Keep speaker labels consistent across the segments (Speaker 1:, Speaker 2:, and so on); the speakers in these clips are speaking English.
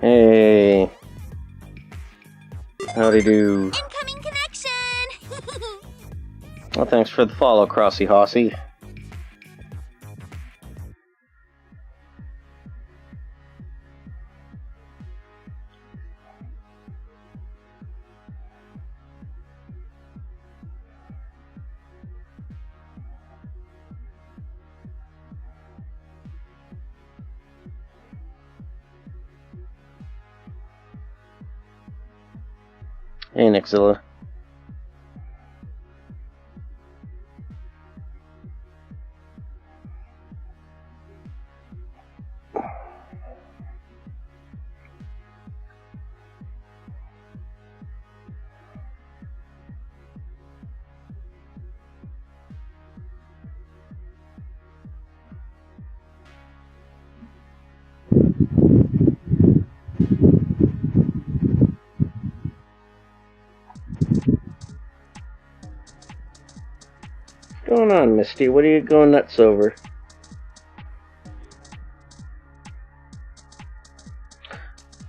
Speaker 1: Hey. Howdy do.
Speaker 2: Incoming connection!
Speaker 1: Well, thanks for the follow, Crossy Hossy. Hey, Nixilla. What's going on, Misty? What are you going nuts over?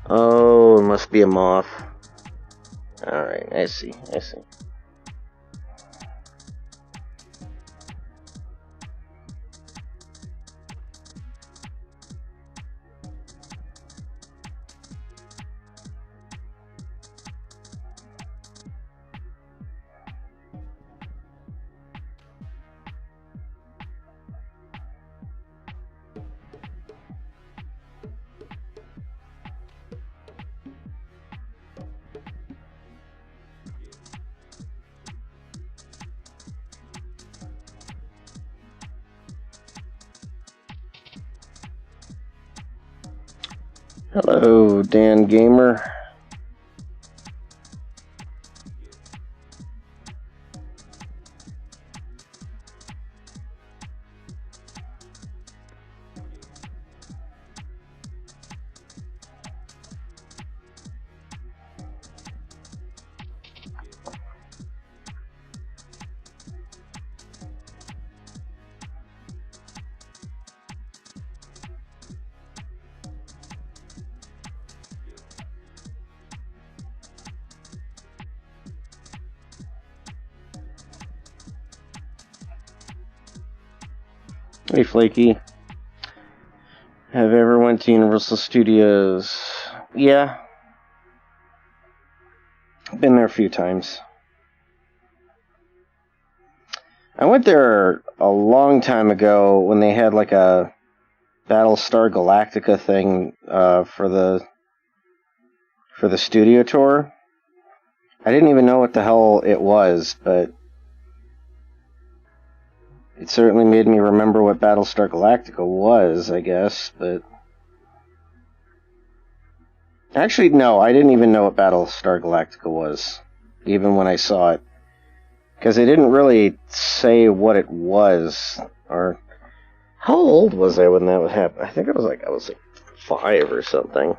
Speaker 1: Oh, it must be a moth. Alright, I see. Hello, Dan Gamer. Hey, Flaky. Have you ever went to Universal Studios? Yeah. Been there a few times. I went there a long time ago when they had like a Battlestar Galactica thing for the studio tour. I didn't even know what the hell it was, but it certainly made me remember what Battlestar Galactica was, I guess, but... Actually, no, I didn't even know what Battlestar Galactica was, even when I saw it. Because they didn't really say what it was, or... How old was I when that would happen? I think I was like 5 or something.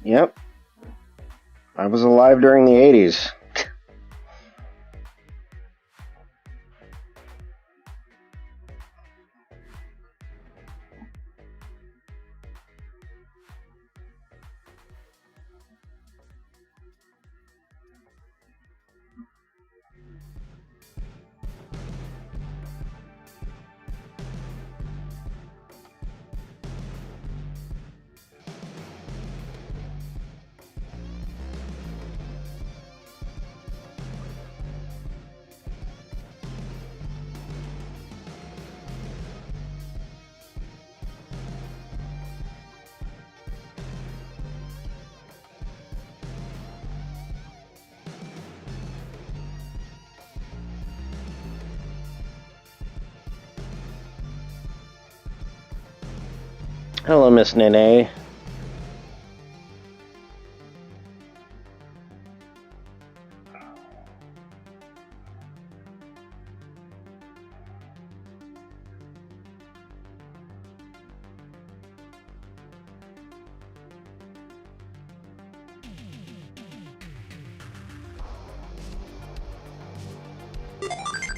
Speaker 1: Yep. I was alive during the 80s. Hello, Miss Nene.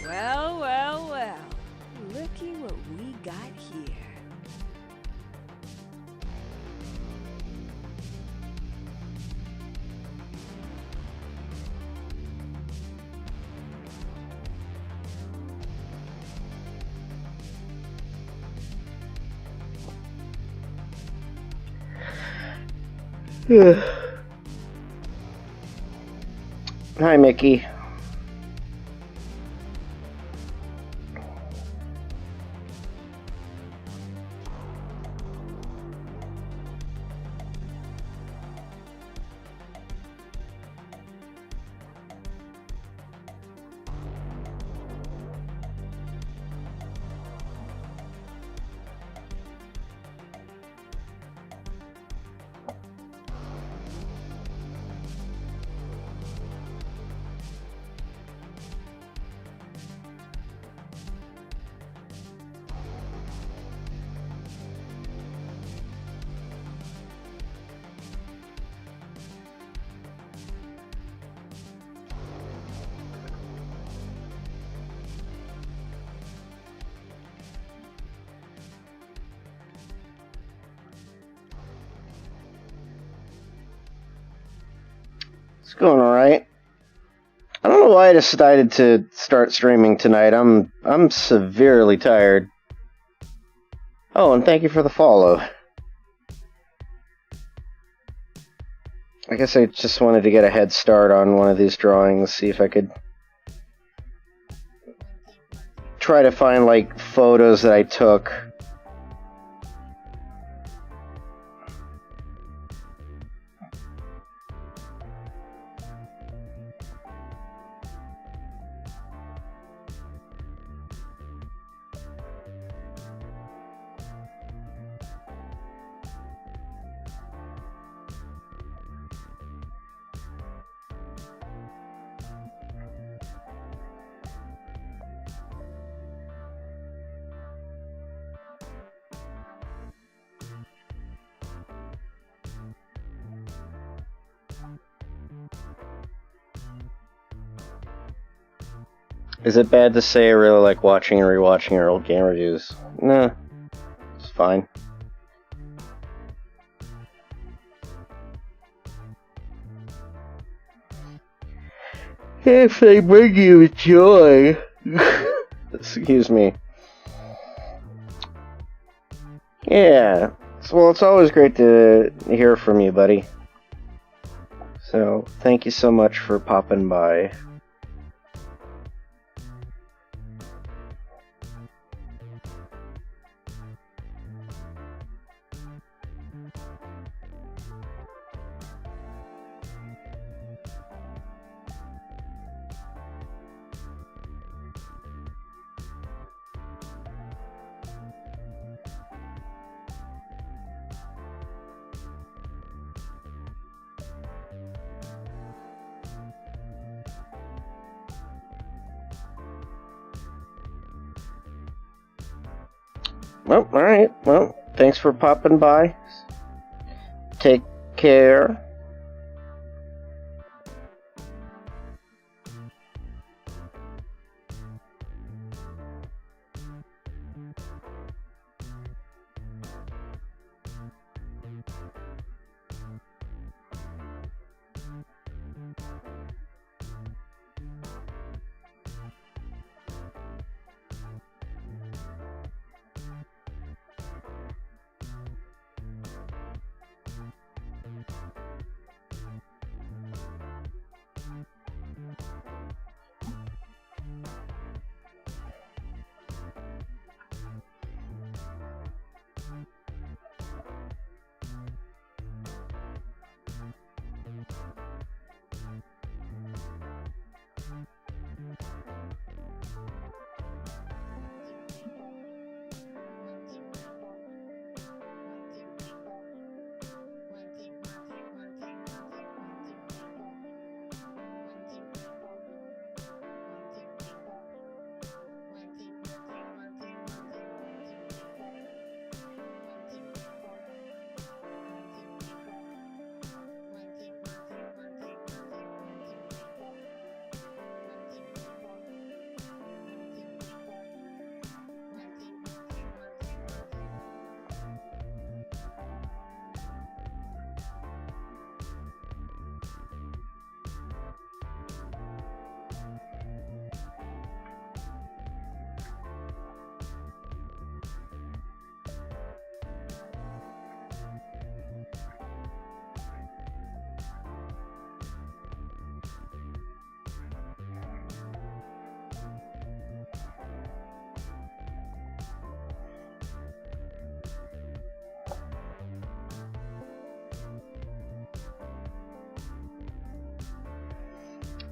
Speaker 3: Well, well, well. Looky what we got here.
Speaker 1: Hi, Mickey. It's going alright. I don't know why I decided to start streaming tonight. I'm severely tired. Oh, and thank you for the follow. I guess I just wanted to get a head start on one of these drawings, see if I could try to find, like, photos that I took. Is it bad to say I really like watching and rewatching your old game reviews? Nah, it's fine. If they bring you joy. Excuse me. Yeah. Well, it's always great to hear from you, buddy. So, thank you so much for popping by. Well, alright. Well, thanks for popping by. Take care.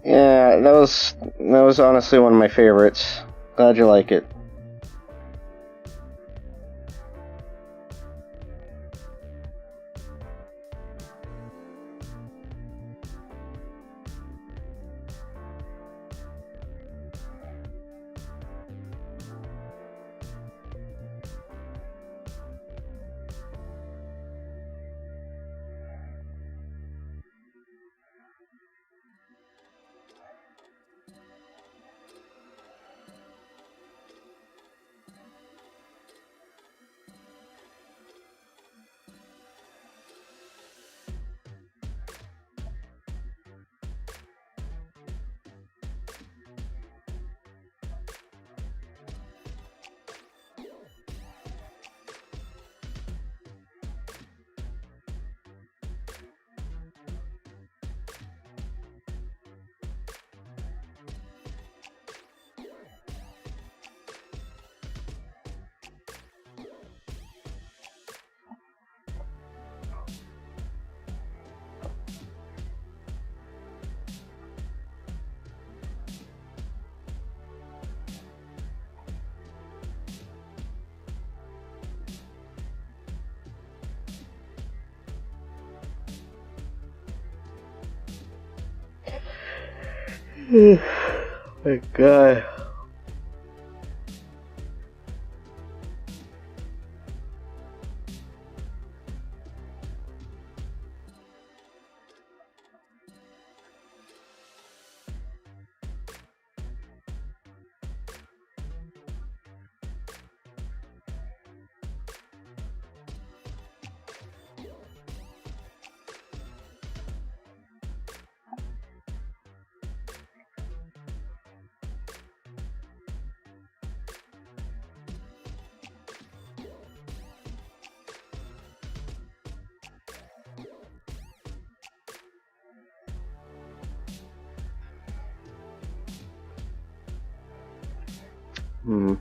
Speaker 1: Yeah, that was honestly one of my favorites. Glad you like it. My God. Hmm.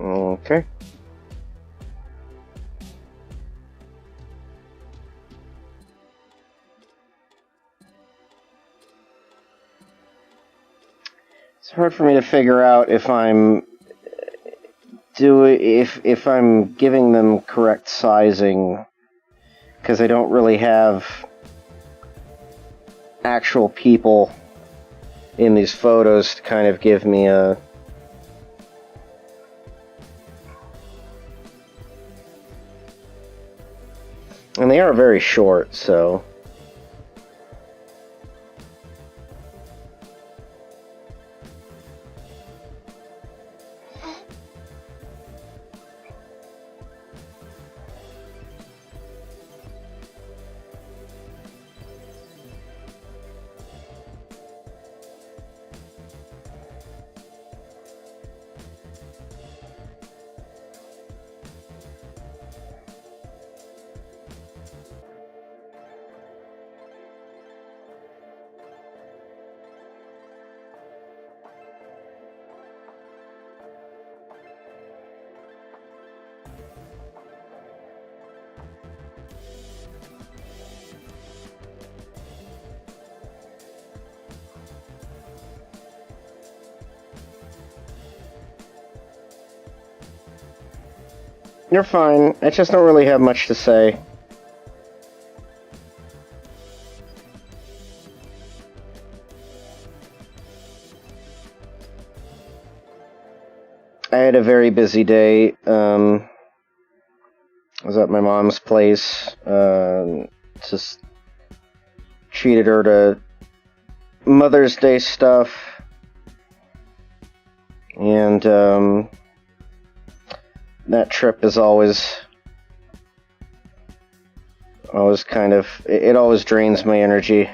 Speaker 1: Okay. It's hard for me to figure out if I'm if I'm giving them correct sizing, because I don't really have actual people in these photos to kind of give me a... And they are very short, so... You're fine. I just don't really have much to say. I had a very busy day. I was at my mom's place. Just treated her to Mother's Day stuff. And, that trip is always kind of, it always drains my energy.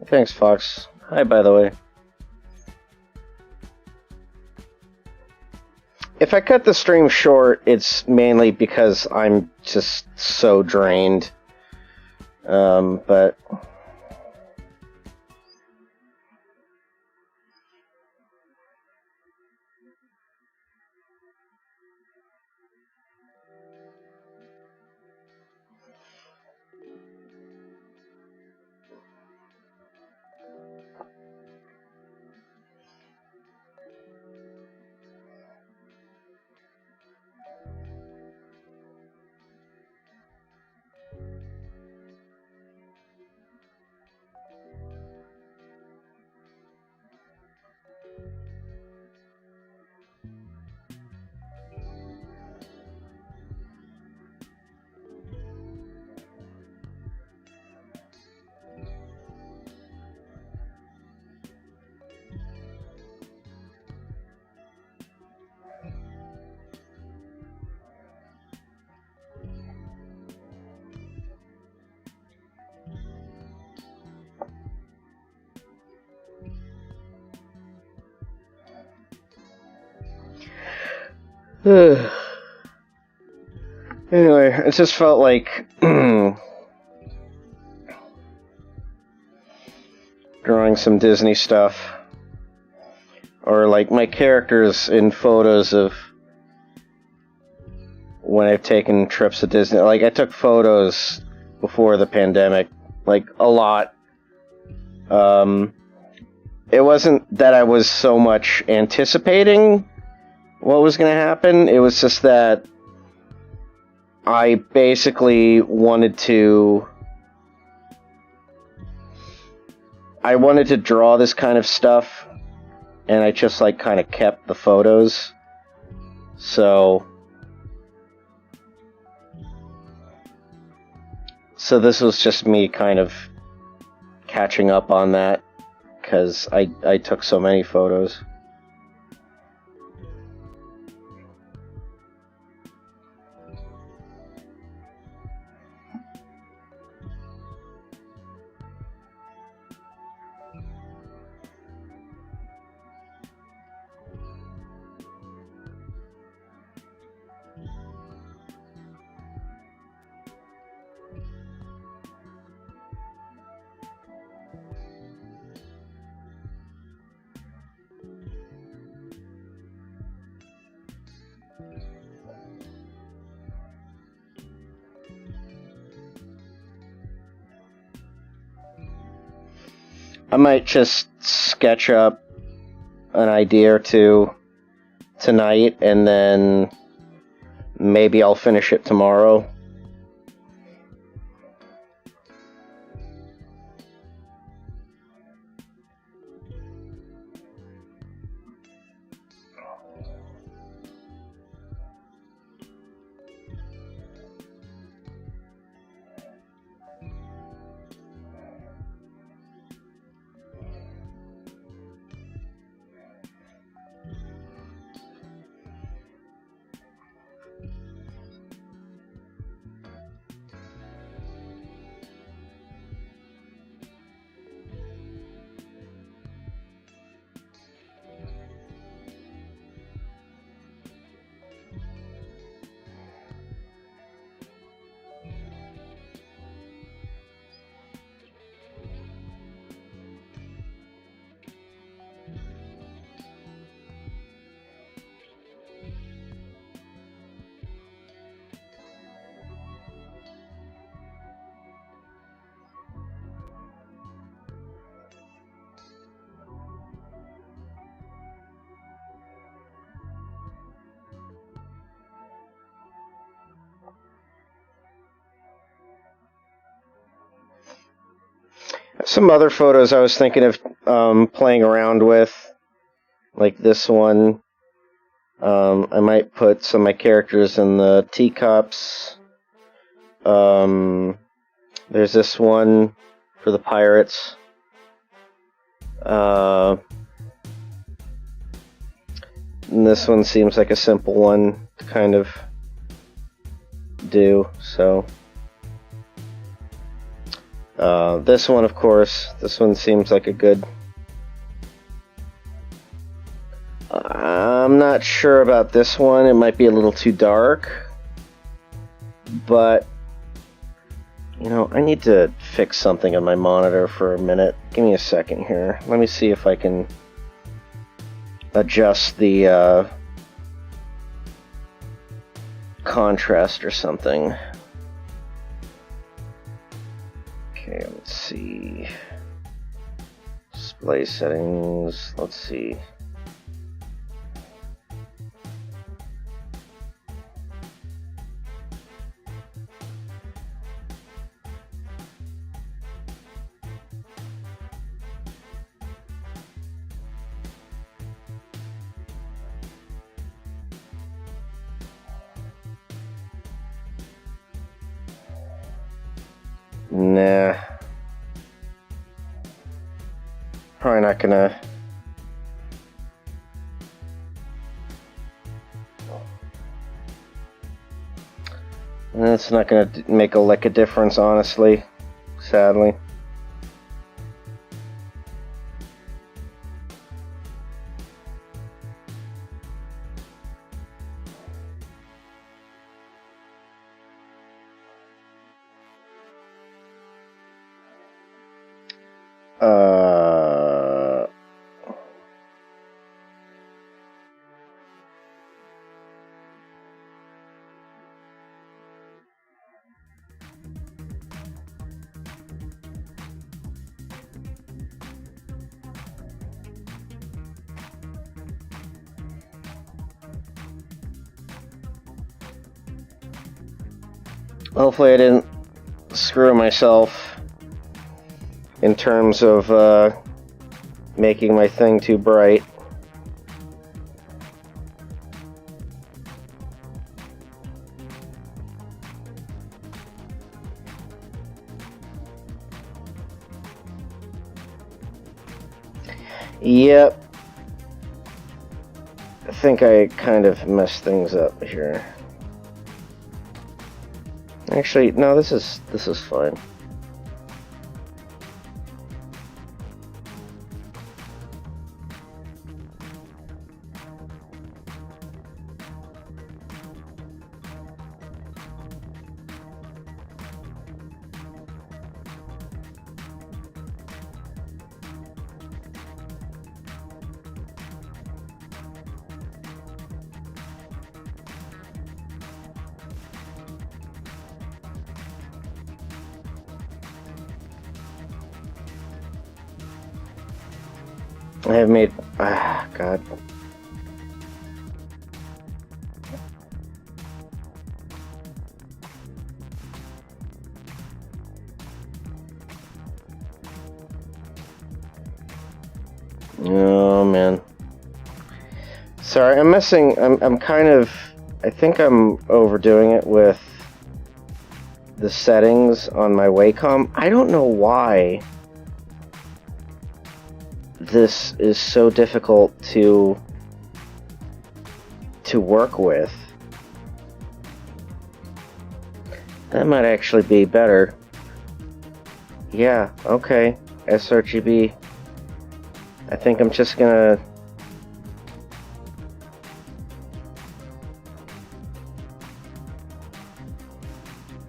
Speaker 1: Thanks, Fox. Hi, by the way. If I cut the stream short, it's mainly because I'm just so drained. But... Anyway, it just felt like drawing some Disney stuff, or like my characters in photos of when I've taken trips to Disney. Like, I took photos before the pandemic, like a lot. It wasn't that I was so much anticipating what was going to happen. It was just that I basically wanted to draw this kind of stuff, and I just like kind of kept the photos. So So this was just me kind of catching up on that, because I took so many photos. I might just sketch up an idea or two tonight, and then maybe I'll finish it tomorrow. Some other photos I was thinking of playing around with, like this one. I might put some of my characters in the teacups. There's this one for the pirates. And this one seems like a simple one to kind of do, so... this one, of course, this one seems like a good... I'm not sure about this one. It might be a little too dark. But, you know, I need to fix something on my monitor for a minute. Give me a second here. Let me see if I can adjust the contrast or something. Okay, let's see. Display settings, let's see. Nah. Probably not gonna... It's not gonna make a lick of difference, honestly. Sadly. Hopefully I didn't screw myself in terms of making my thing too bright. Yep. I think I kind of messed things up here. Actually, no, this is fine. I have made... God. Oh, man. Sorry, I'm messing... I'm kind of... I think I'm overdoing it with the settings on my Wacom. I don't know why this is so difficult to work with. That might actually be better. Yeah, okay. sRGB. I think I'm just gonna...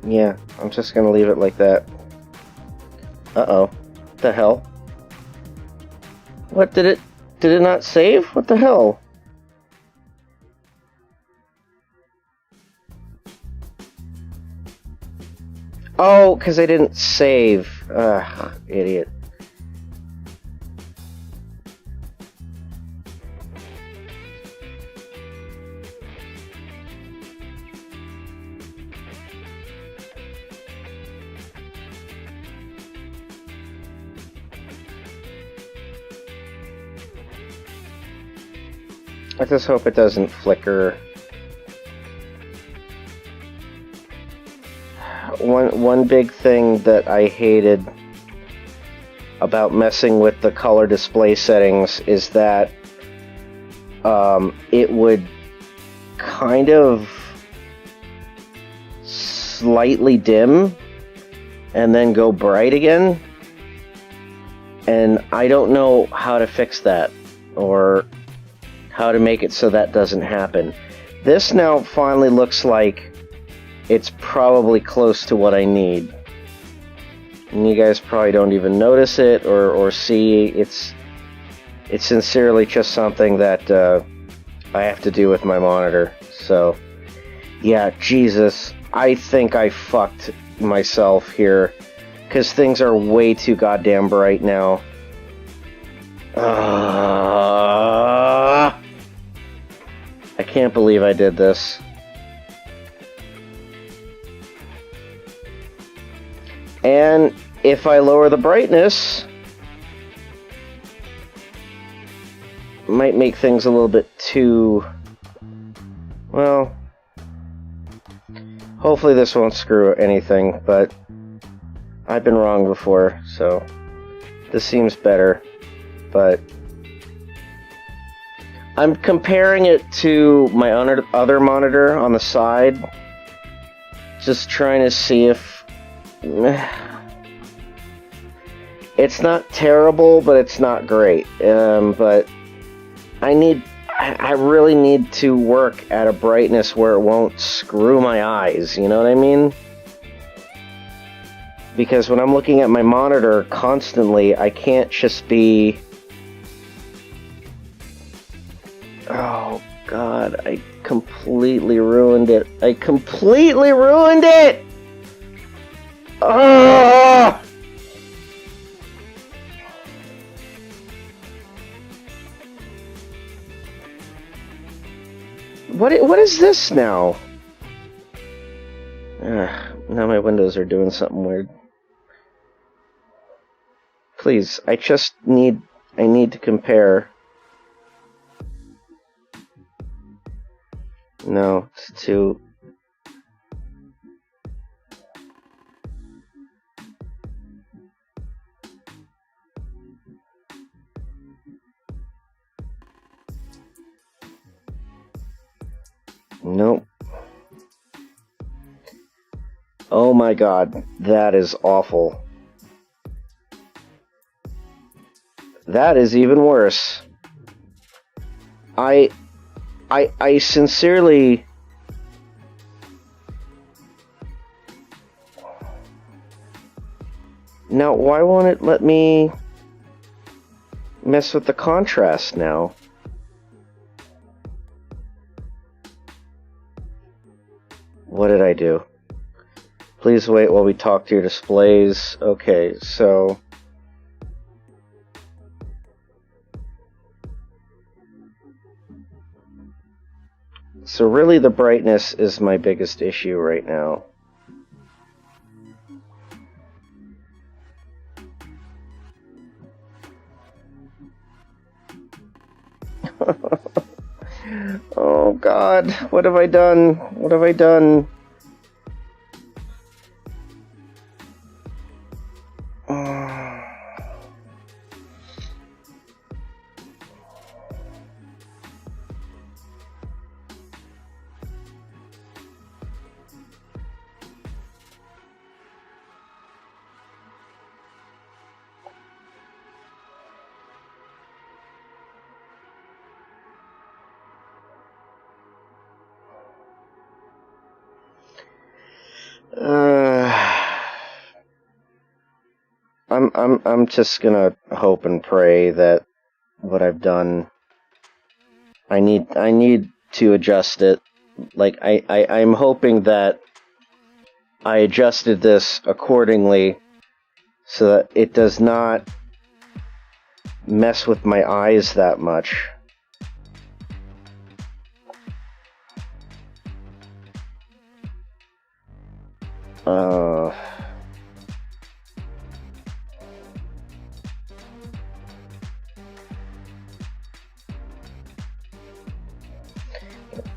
Speaker 1: Yeah, I'm just gonna leave it like that. Uh-oh. The hell? What, did it not save? What the hell? Oh, because I didn't save. Ugh, idiot. I just hope it doesn't flicker. One big thing that I hated about messing with the color display settings is that it would kind of slightly dim and then go bright again, and I don't know how to fix that or how to make it so that doesn't happen. This now finally looks like it's probably close to what I need. And you guys probably don't even notice it or see. It's sincerely just something that I have to do with my monitor. So, yeah, Jesus. I think I fucked myself here, because things are way too goddamn bright now. I can't believe I did this. And if I lower the brightness, it might make things a little bit too... Well, hopefully this won't screw anything, but I've been wrong before, so this seems better. But I'm comparing it to my other monitor on the side, just trying to see if... It's not terrible, but it's not great. But I really need to work at a brightness where it won't screw my eyes, you know what I mean? Because when I'm looking at my monitor constantly, I can't just be... Oh, God, I completely ruined it. I completely ruined it! Oh! What is this now? Now my windows are doing something weird. Please, I need to compare. No, it's too... Nope. Oh my god, that is awful. That is even worse. I sincerely... Now, why won't it let me mess with the contrast now? What did I do? Please wait while we talk to your displays. Okay, so... So really the brightness is my biggest issue right now. Oh god, what have I done? What have I done? I'm just gonna hope and pray that what I've done, I need to adjust it. Like, I'm hoping that I adjusted this accordingly so that it does not mess with my eyes that much.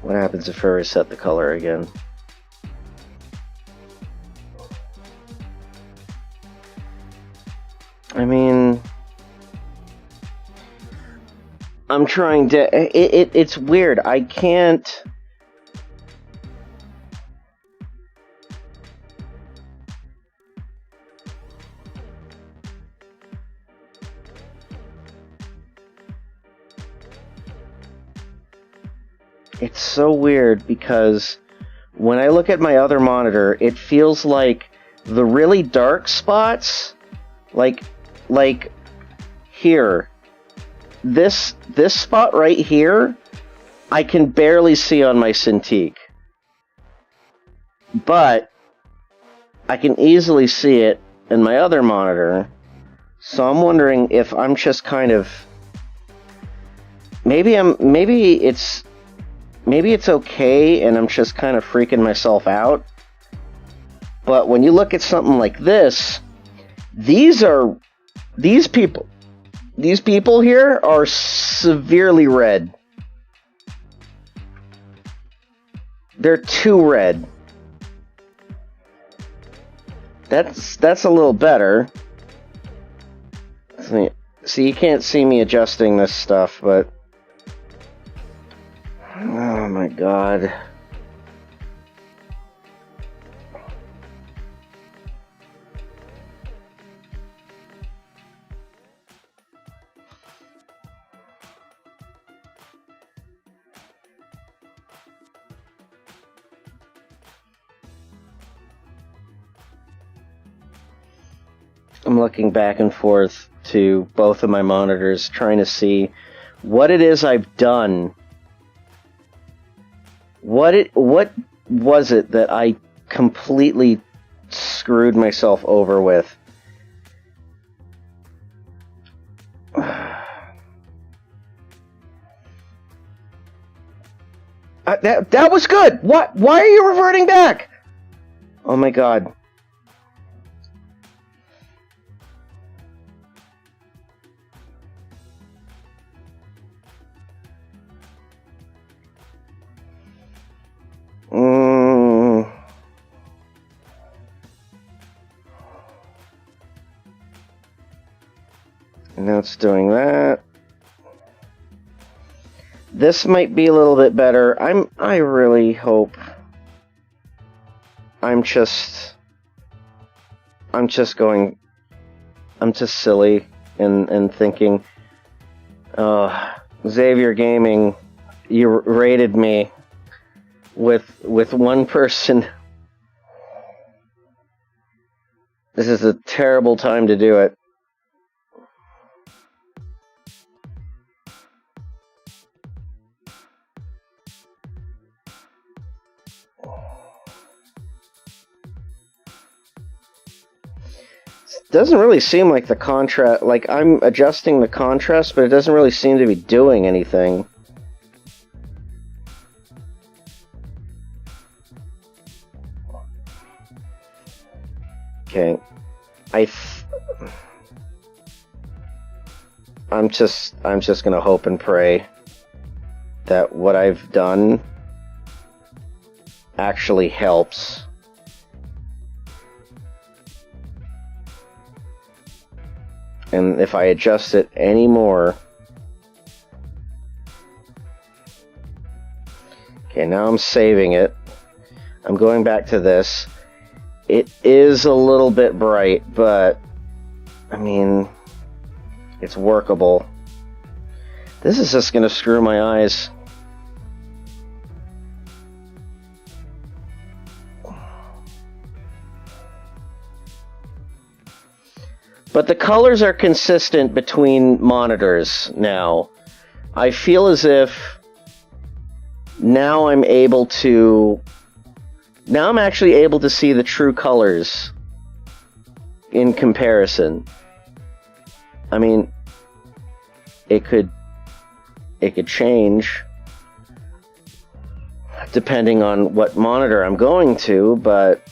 Speaker 1: What happens if I reset the color again? I mean, I'm trying to... It's weird. I can't... It's so weird because when I look at my other monitor, it feels like the really dark spots, like here, this spot right here, I can barely see on my Cintiq, but I can easily see it in my other monitor. So I'm wondering if I'm just kind of maybe it's okay and I'm just kind of freaking myself out. But when you look at something like this, these people here are severely red. They're too red. That's a little better. See, you can't see me adjusting this stuff, but oh my god. I'm looking back and forth to both of my monitors, trying to see what it is I've done. What was it that I completely screwed myself over with? That was good! What? Why are you reverting back? Oh my god. Now it's doing that. This might be a little bit better. I really hope. I'm just silly and thinking, Xavier Gaming, you rated me with one person. This is a terrible time to do it. Doesn't really seem like the contrast, like I'm adjusting the contrast, but it doesn't really seem to be doing anything. Okay. I'm just gonna hope and pray that what I've done actually helps. And if I adjust it any more... Okay, now I'm saving it. I'm going back to this. It is a little bit bright, but... I mean... It's workable. This is just gonna screw my eyes. But the colors are consistent between monitors now. I feel as if now I'm actually able to see the true colors in comparison. I mean, it could change depending on what monitor I'm going to, but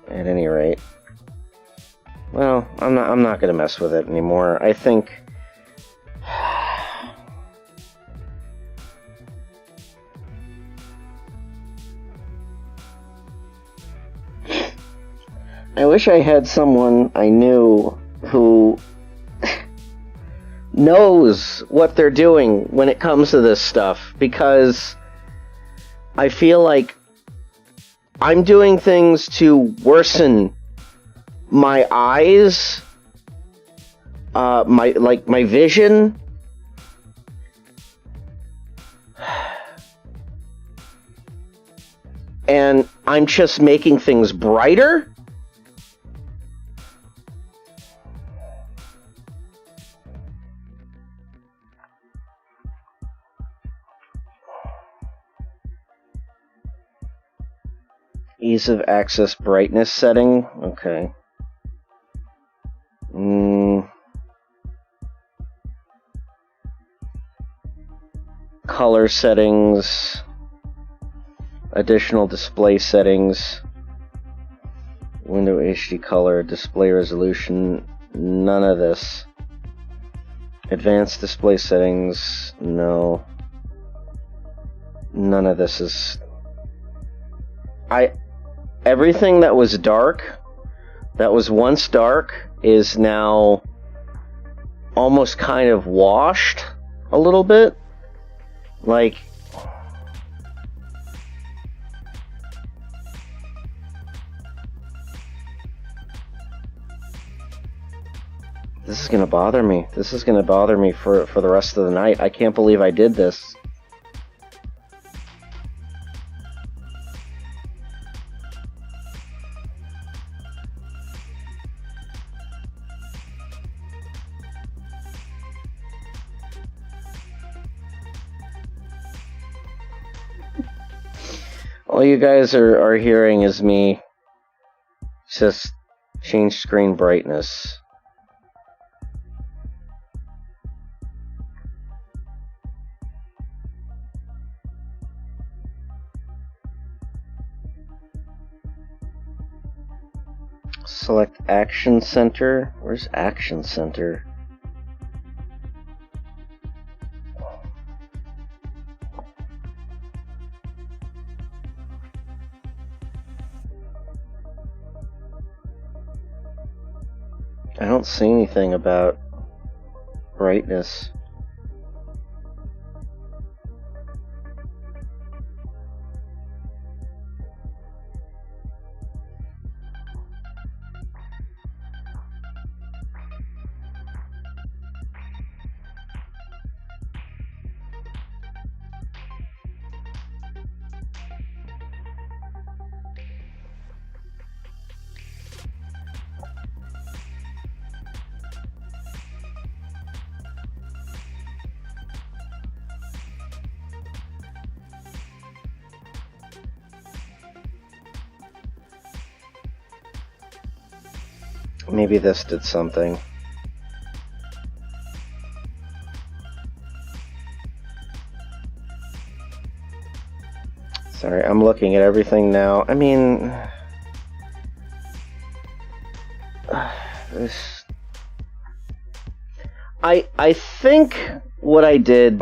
Speaker 1: at any rate, well, I'm not gonna mess with it anymore. I think I wish I had someone I knew who knows what they're doing when it comes to this stuff, because I feel like I'm doing things to worsen my eyes, my vision. And I'm just making things brighter. Ease of access brightness setting. Okay. Color settings. Additional display settings. Window HD color. Display resolution. None of this. Advanced display settings. No. None of this is... Everything that was dark, that was once dark, is now almost kind of washed a little bit. Like, this is gonna bother me. This is gonna bother me for the rest of the night. I can't believe I did this. All you guys are hearing is me just change screen brightness. Select Action Center. Where's Action Center? I don't see anything about brightness. Maybe this did something. Sorry, I'm looking at everything now. I mean, this. I think what I did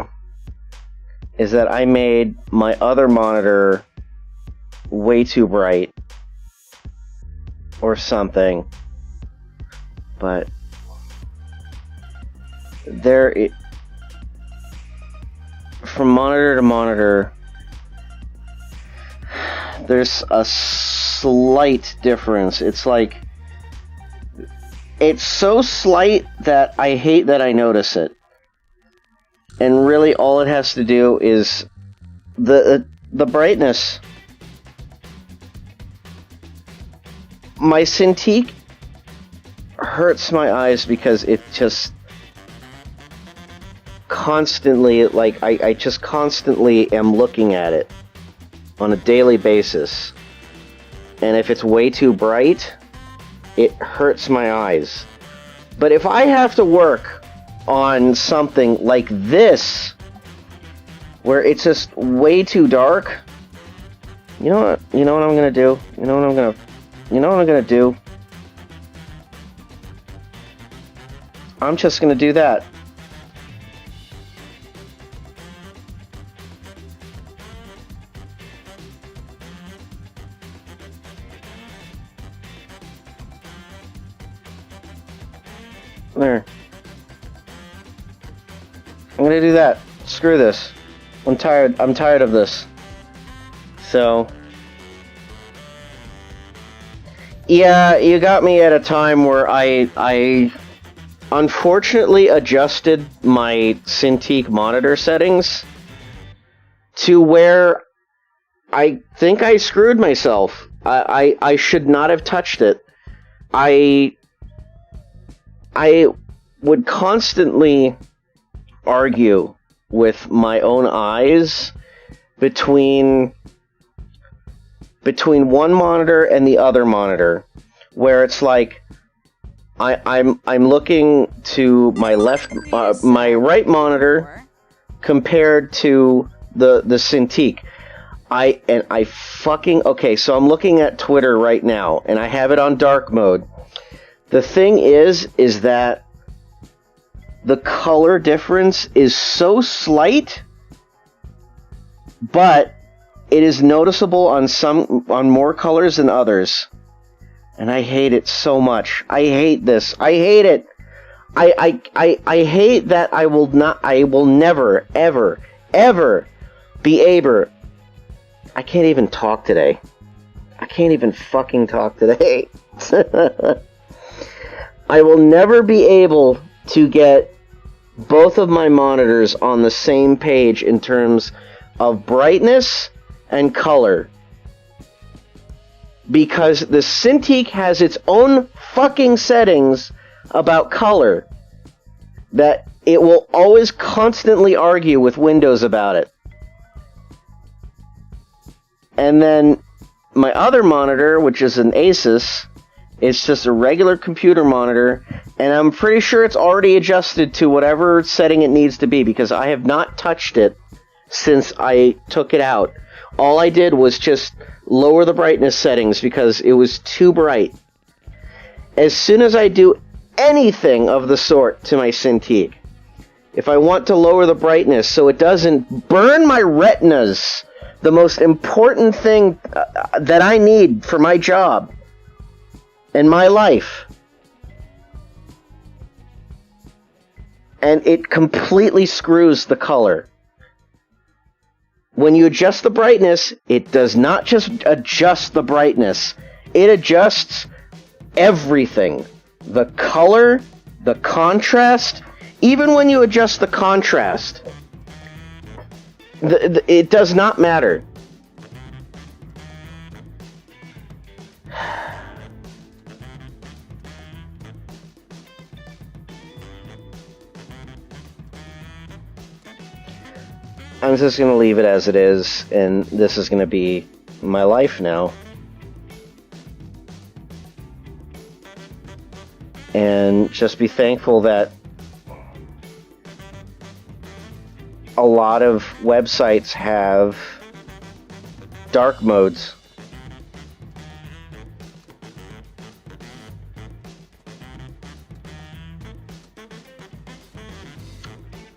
Speaker 1: is that I made my other monitor way too bright or something. But from monitor to monitor, there's a slight difference. It's like, it's so slight that I hate that I notice it. And really all it has to do is the brightness. My Cintiq hurts my eyes because it just constantly, like, I just constantly am looking at it on a daily basis. And if it's way too bright, it hurts my eyes. But if I have to work on something like this, where it's just way too dark, you know what I'm gonna do? You know what I'm gonna do? I'm just going to do that. There. I'm going to do that. Screw this. I'm tired of this. So, yeah, you got me at a time where I unfortunately adjusted my Cintiq monitor settings to where I think I screwed myself. I should not have touched it. I would constantly argue with my own eyes between one monitor and the other monitor, where it's like I'm looking to my my right monitor compared to the Cintiq. Okay, so I'm looking at Twitter right now, and I have it on dark mode. The thing is that the color difference is so slight, but it is noticeable on more colors than others. And I hate it so much. I hate this. I hate it. I hate that I will never, ever be able. I can't even talk today. I can't even fucking talk today. I will never be able to get both of my monitors on the same page in terms of brightness and color. Because the Cintiq has its own fucking settings about color that it will always constantly argue with Windows about it. And then my other monitor, which is an Asus, it's just a regular computer monitor, and I'm pretty sure it's already adjusted to whatever setting it needs to be, because I have not touched it since I took it out. All I did was just lower the brightness settings because it was too bright. As soon as I do anything of the sort to my Cintiq, if I want to lower the brightness so it doesn't burn my retinas, the most important thing that I need for my job and my life, and it completely screws the color. When you adjust the brightness, it does not just adjust the brightness, it adjusts everything. The color, the contrast, even when you adjust the contrast, it does not matter. I'm just going to leave it as it is, and this is going to be my life now. And just be thankful that a lot of websites have dark modes.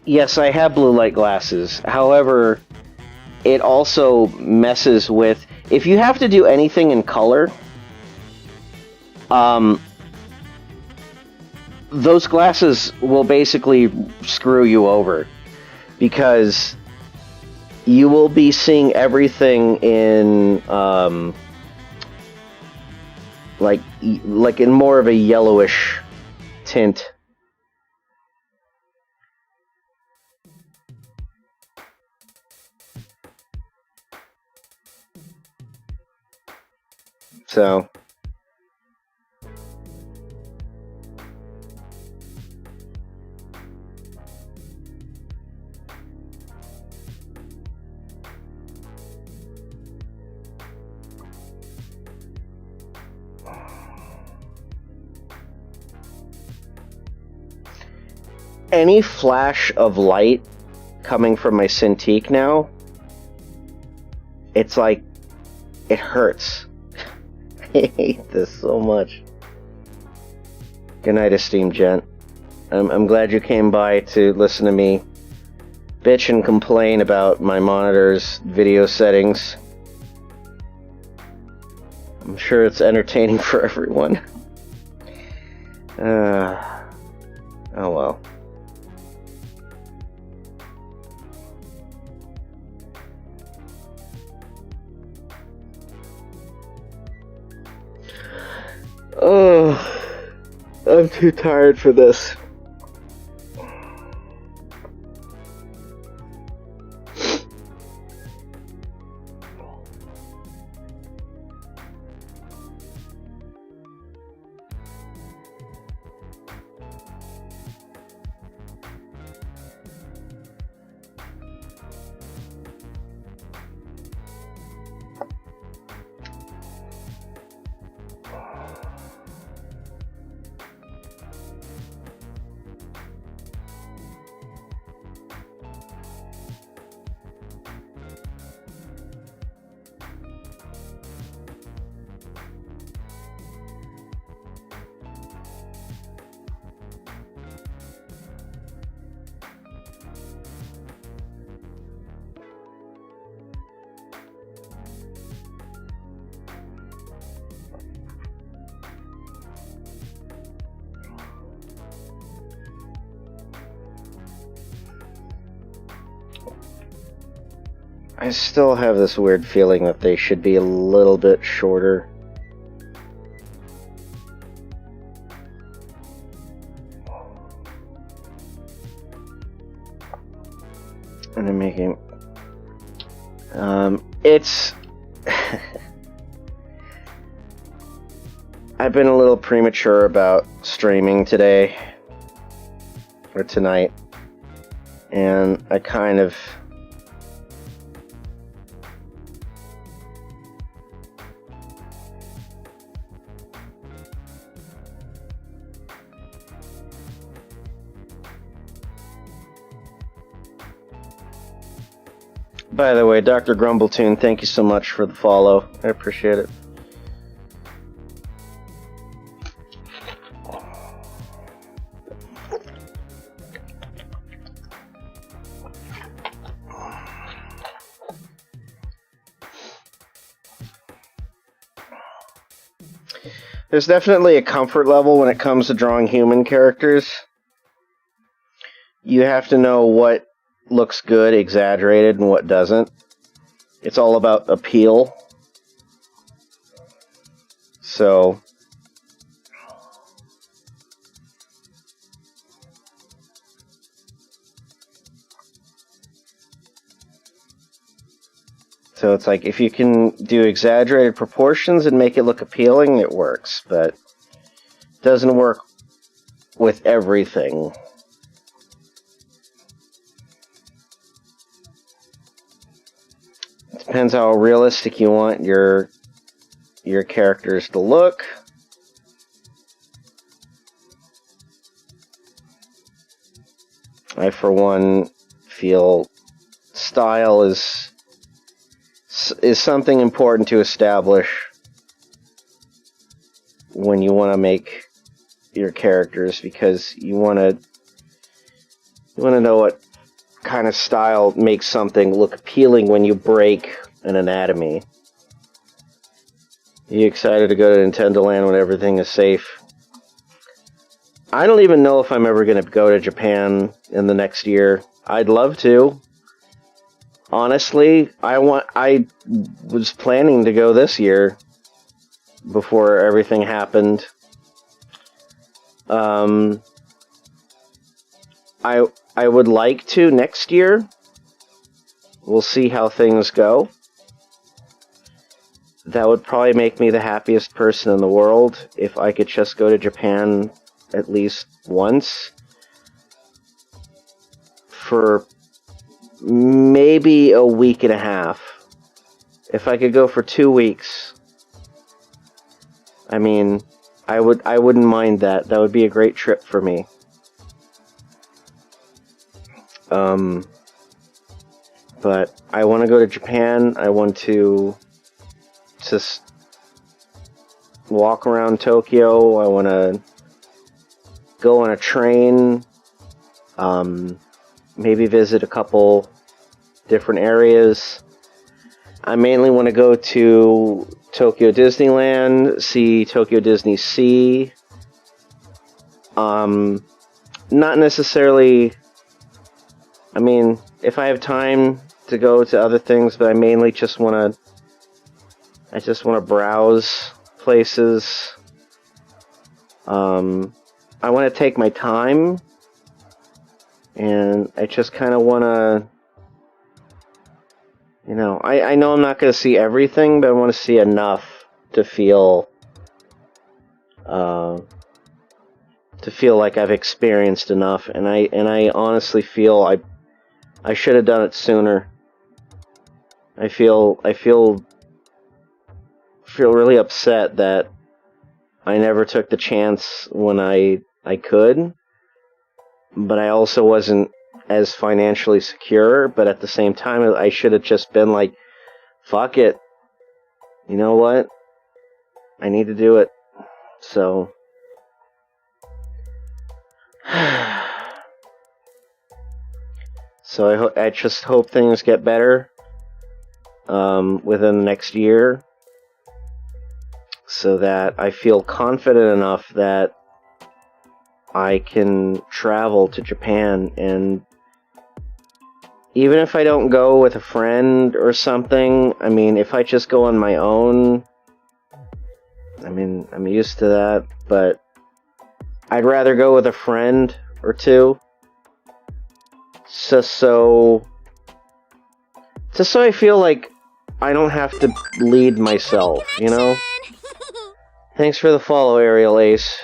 Speaker 1: Yes, I have blue light glasses. However, it also messes with... If you have to do anything in color, those glasses will basically screw you over. Because you will be seeing everything in, like in more of a yellowish tint. So, any flash of light coming from my Cintiq now, it's like, it hurts. I hate this so much. Good night, esteemed gent. I'm glad you came by to listen to me bitch and complain about my monitor's video settings. I'm sure it's entertaining for everyone. Oh well. Oh, I'm too tired for this. I still have this weird feeling that they should be a little bit shorter. And I'm making... it's... I've been a little premature about streaming today. Or tonight. And I kind of... By the way, Dr. Grumbletoon, thank you so much for the follow. I appreciate it. There's definitely a comfort level when it comes to drawing human characters. you have to know what looks good, exaggerated, and what doesn't. It's all about appeal. So it's like, if you can do exaggerated proportions and make it look appealing, it works, but it doesn't work with everything. It depends how realistic you want your characters to look. I, for one, feel style is something important to establish when you want to make your characters, because you want to know what kind of style makes something look appealing when you break an anatomy. You excited to go to Nintendo Land when everything is safe? I don't even know if I'm ever going to go to Japan in the next year. I'd love to. Honestly, I was planning to go this year before everything happened. I would like to next year. We'll see how things go. That would probably make me the happiest person in the world if I could just go to Japan at least once for maybe a week and a half. If I could go for 2 weeks, I mean, I wouldn't mind that. That would be a great trip for me. But I want to go to Japan. I want to just walk around Tokyo. I want to go on a train. Maybe visit a couple different areas. I mainly want to go to Tokyo Disneyland, see Tokyo Disney Sea. Not necessarily, I mean, if I have time to go to other things, but I mainly just want to browse places. I want to take my time, and I just kind of want to, you know, I know I'm not going to see everything, but I want to see enough to feel like I've experienced enough, and I honestly feel I should have done it sooner. I feel really upset that I never took the chance when I could, but I also wasn't as financially secure. But at the same time, I should have just been like, fuck it, you know what, I need to do it. So I just hope things get better within the next year, so that I feel confident enough that I can travel to Japan. And even if I don't go with a friend or something, I mean, if I just go on my own, I mean, I'm used to that, but I'd rather go with a friend or two, just so I feel like I don't have to lead myself, you know? Thanks for the follow, Ariel Ace.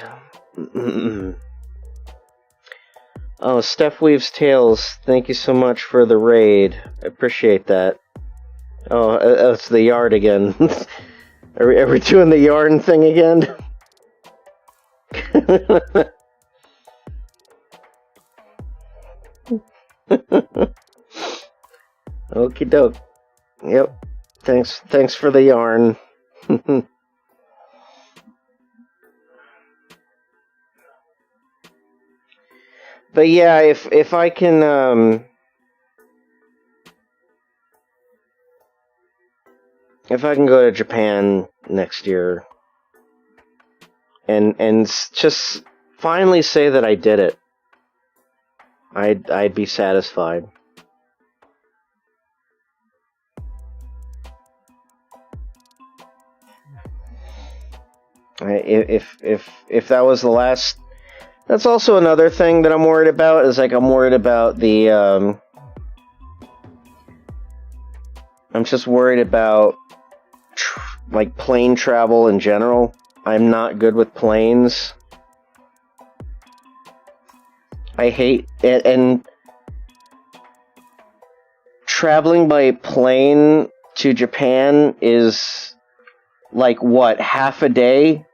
Speaker 1: Oh, Steph Weaves Tales, thank you so much for the raid. I appreciate that. Oh, it's the yard again. Are we doing the yarn thing again? Okie doke. Yep. Thanks for the yarn. But yeah, if I can go to Japan next year and just finally say that I did it. I'd be satisfied. If that was the last, that's also another thing that I'm worried about. Is like I'm worried about the I'm just worried about like plane travel in general. I'm not good with planes. I hate it, and traveling by plane to Japan is like what, half a day?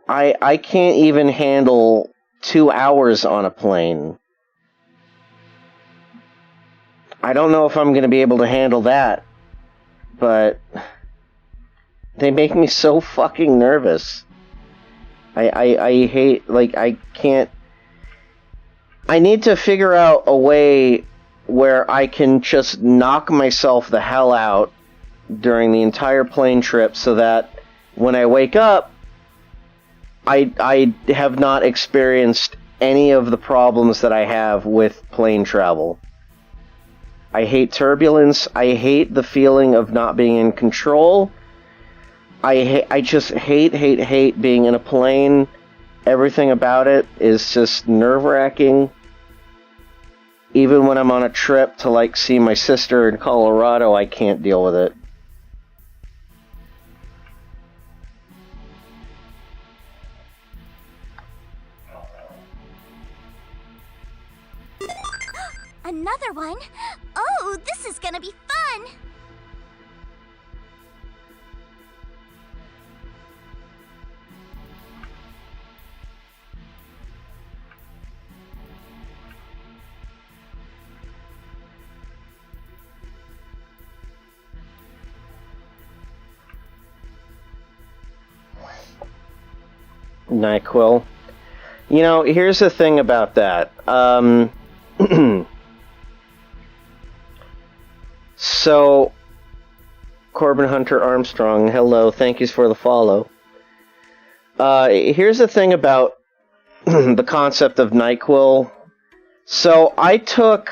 Speaker 1: I can't even handle 2 hours on a plane. I don't know if I'm going to be able to handle that, but they make me so fucking nervous. I hate, like, I can't. I need to figure out a way where I can just knock myself the hell out during the entire plane trip so that when I wake up, I have not experienced any of the problems that I have with plane travel. I hate turbulence. I hate the feeling of not being in control. I just hate being in a plane. Everything about it is just nerve-wracking. Even when I'm on a trip to, like, see my sister in Colorado, I can't deal with it.
Speaker 2: Another one? Oh, this is gonna be fun!
Speaker 1: NyQuil. You know, here's the thing about that. So, Corbin Hunter Armstrong, hello, thank you for the follow. Here's the thing about the concept of NyQuil. So, I took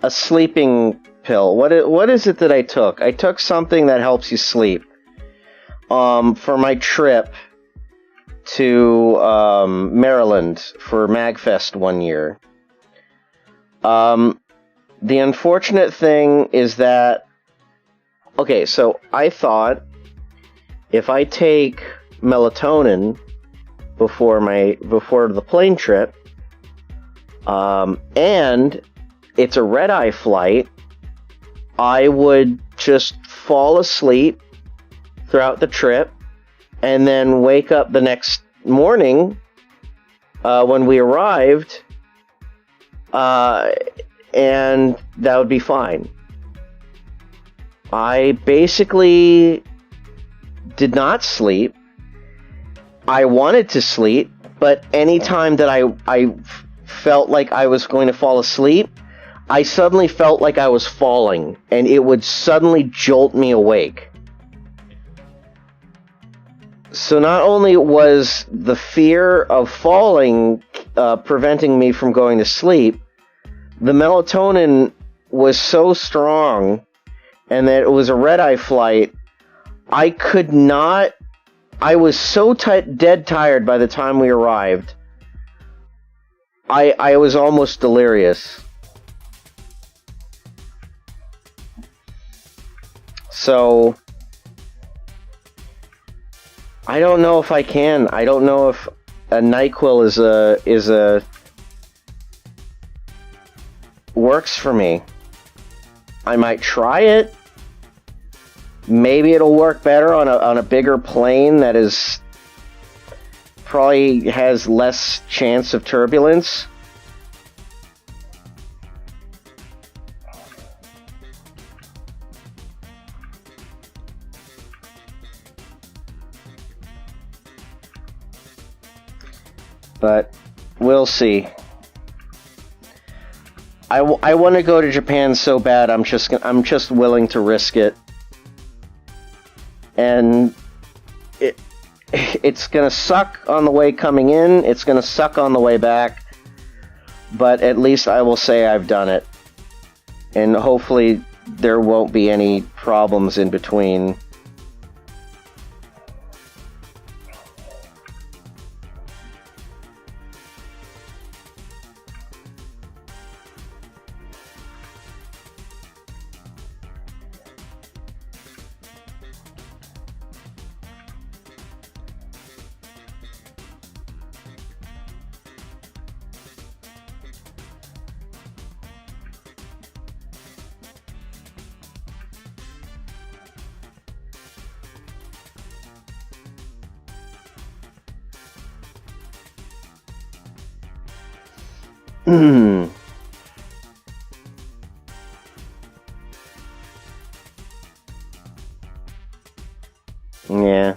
Speaker 1: a sleeping pill. What is it that I took? I took something that helps you sleep. For my trip to Maryland for MagFest one year. The unfortunate thing is that, okay, so I thought if I take melatonin before the plane trip, and it's a red-eye flight, I would just fall asleep throughout the trip and then wake up the next morning when we arrived, and that would be fine. I basically did not sleep. I wanted to sleep, but anytime that I felt like I was going to fall asleep, I suddenly felt like I was falling, and it would suddenly jolt me awake. So not only was the fear of falling preventing me from going to sleep, the melatonin was so strong, and that it was a red-eye flight, I could not. I was so dead tired by the time we arrived. I was almost delirious. So I don't know if I can. I don't know if a NyQuil is a works for me. I might try it. Maybe it'll work better on a bigger plane that is probably has less chance of turbulence. But we'll see. I want to go to Japan so bad. I'm just willing to risk it. And it's gonna suck on the way coming in. It's gonna suck on the way back. but at least I will say I've done it. And hopefully there won't be any problems in between. Yeah.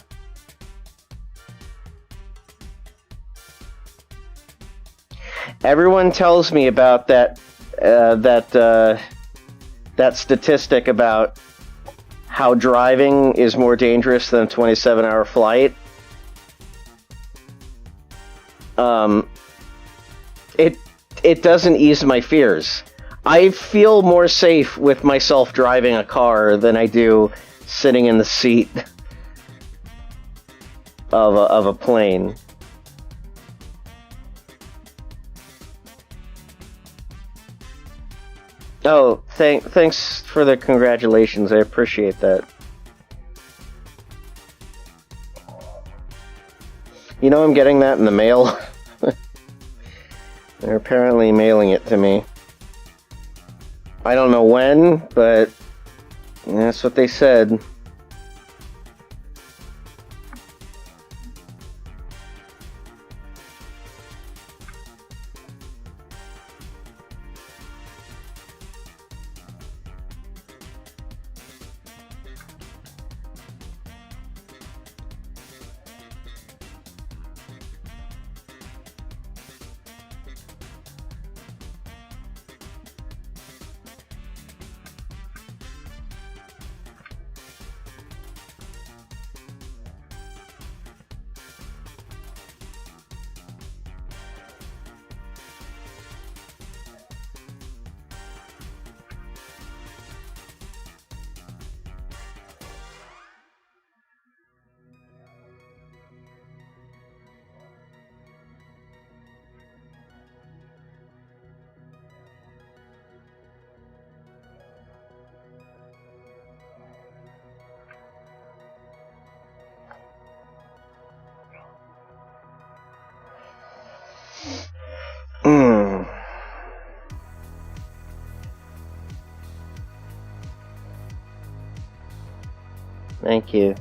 Speaker 1: Everyone tells me about that statistic about how driving is more dangerous than a 27-hour flight. It doesn't ease my fears. I feel more safe with myself driving a car than I do sitting in the seat of a plane. Oh, thanks for the congratulations. I appreciate that. You know, I'm getting that in the mail. They're apparently mailing it to me. I don't know when, but that's what they said. Thank you.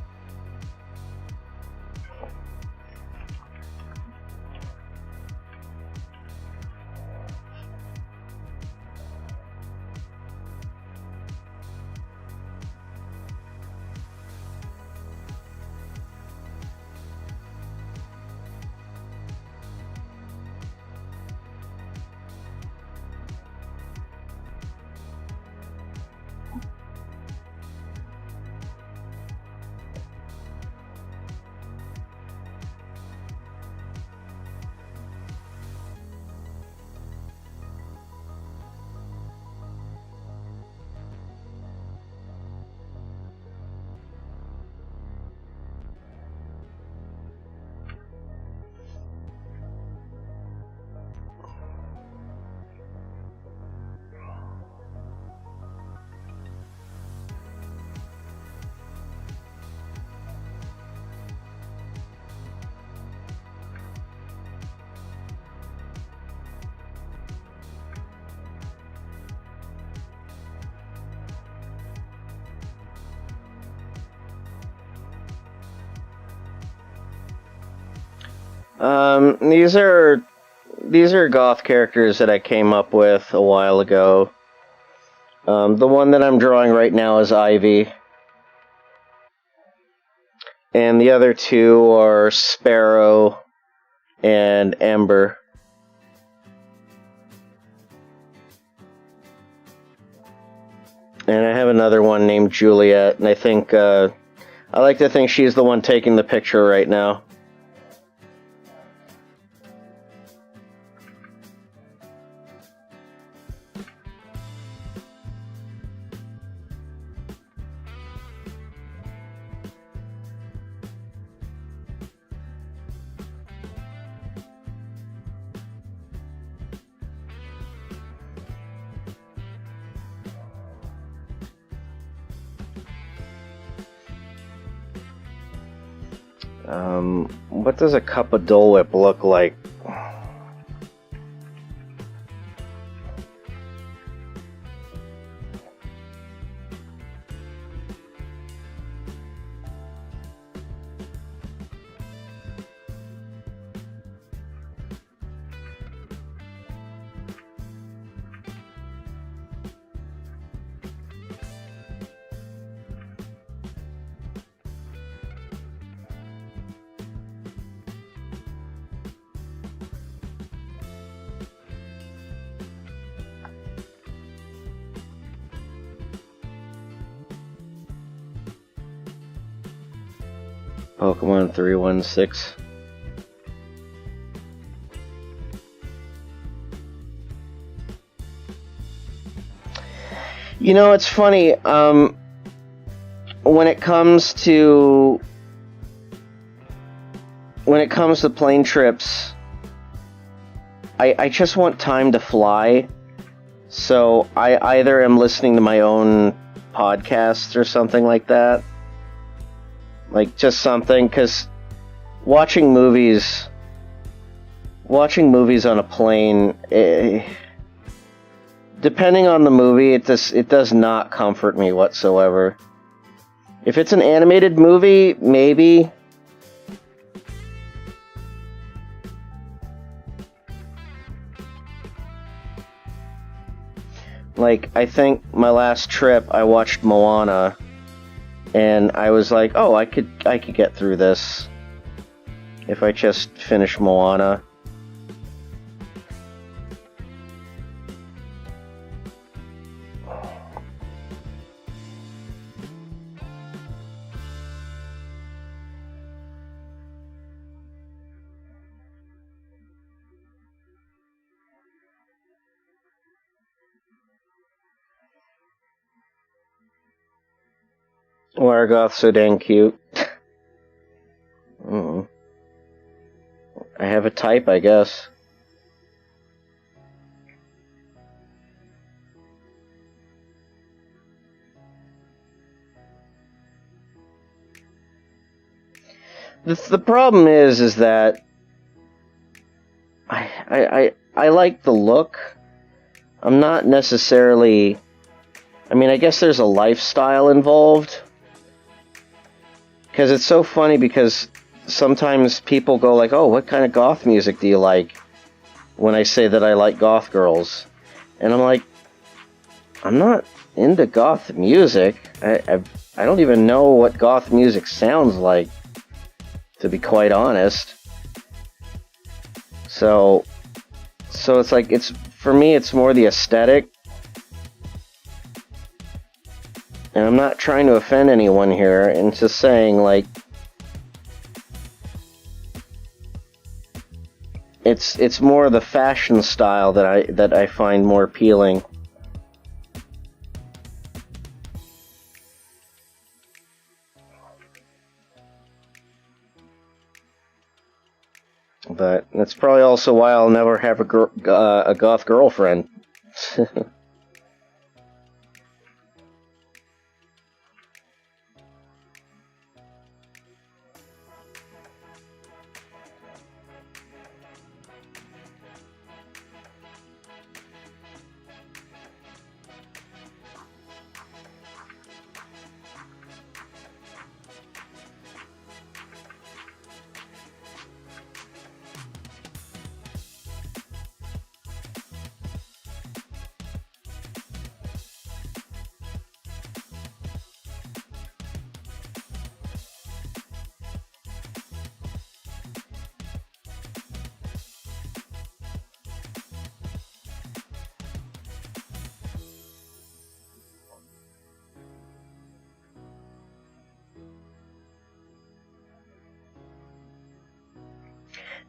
Speaker 1: These are goth characters that I came up with a while ago. The one that I'm drawing right now is Ivy. And the other two are Sparrow and Ember. And I have another one named Juliet, and I think, I like to think she's the one taking the picture right now. What does a cup of Dole Whip look like? Pokemon 316. You know, it's funny, when it comes to plane trips, I just want time to fly. So I either am listening to my own podcast or something like that. Like, just something, because watching movies on a plane, depending on the movie, it does not comfort me whatsoever. If it's an animated movie, maybe. Like, I think my last trip, I watched Moana. And I was like, oh, I could get through this if I just finish Moana. Why are goths so dang cute? I have a type, I guess. The problem is that I like the look. I'm not necessarily... I mean, I guess there's a lifestyle involved. Because it's so funny, because sometimes people go like, oh, what kind of goth music do you like? When I say that I like goth girls. And I'm like, I'm not into goth music. I don't even know what goth music sounds like, to be quite honest. So it's like, for me, it's more the aesthetic. And I'm not trying to offend anyone here, and just saying, like, it's more the fashion style that I find more appealing. But that's probably also why I'll never have a goth girlfriend.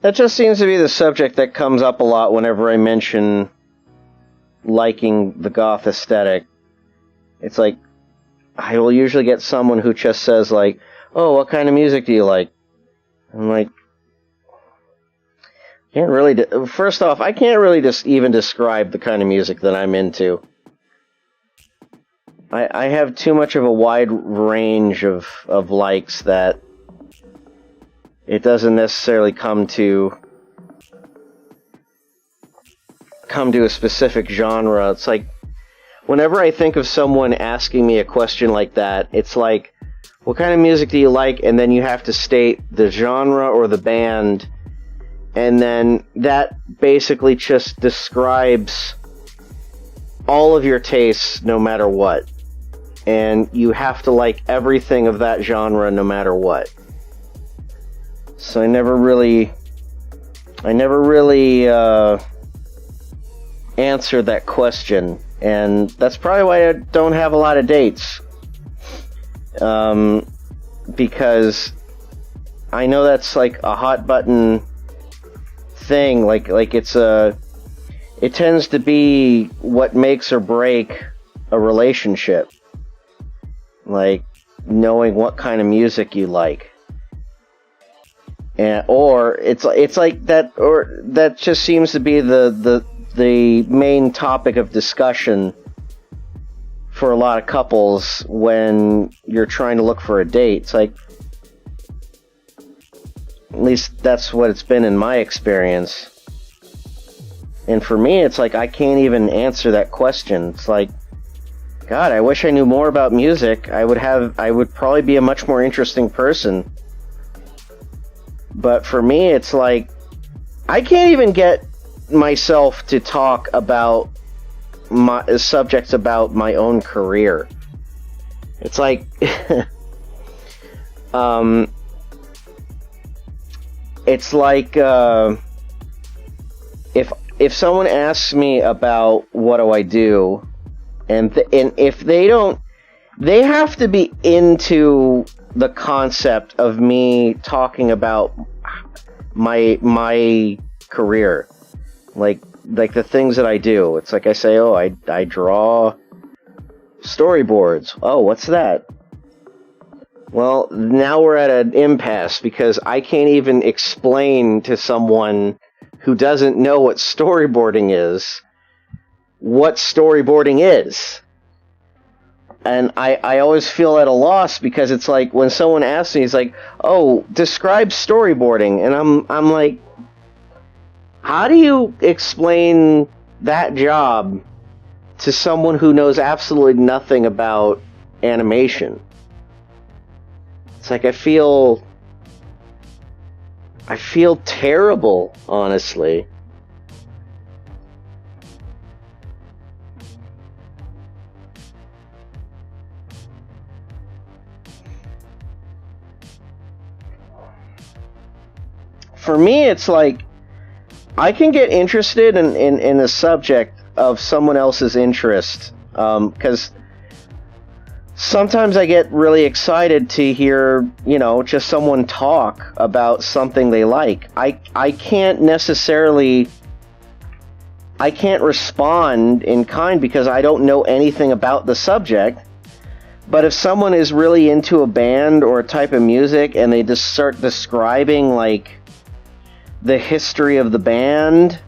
Speaker 1: That just seems to be the subject that comes up a lot whenever I mention liking the goth aesthetic. It's like, I will usually get someone who just says, like, oh, what kind of music do you like? I'm like, can't really... First off, I can't really just even describe the kind of music that I'm into. I have too much of a wide range of likes that It doesn't necessarily come to a specific genre. It's like, whenever I think of someone asking me a question like that, it's like, what kind of music do you like? And then you have to state the genre or the band, and then that basically just describes all of your tastes no matter what. And you have to like everything of that genre no matter what. So I never really answered that question, and that's probably why I don't have a lot of dates. Because I know that's like a hot button thing. Like it tends to be what makes or break a relationship. Like knowing what kind of music you like. And or it's like that, or that just seems to be the main topic of discussion for a lot of couples when you're trying to look for a date. It's like, at least that's what it's been in my experience. And for me, it's like I can't even answer that question. It's like, God, I wish I knew more about music. I would probably be a much more interesting person. But for me, it's like, I can't even get myself to talk about my subjects about my own career. It's like, it's like, if someone asks me about what do I do, and if they don't, they have to be into the concept of me talking about my career, like the things that I do. It's like I say, oh, I draw storyboards. Oh, what's that? Well, now we're at an impasse because I can't even explain to someone who doesn't know what storyboarding is what storyboarding is. And I always feel at a loss because it's like when someone asks me, it's like, oh, describe storyboarding. And I'm like, how do you explain that job to someone who knows absolutely nothing about animation? It's like I feel terrible, honestly. For me, it's like I can get interested in the subject of someone else's interest, because sometimes I get really excited to hear, just someone talk about something they like. I can't respond in kind because I don't know anything about the subject. But if someone is really into a band or a type of music and they just start describing like the history of the band,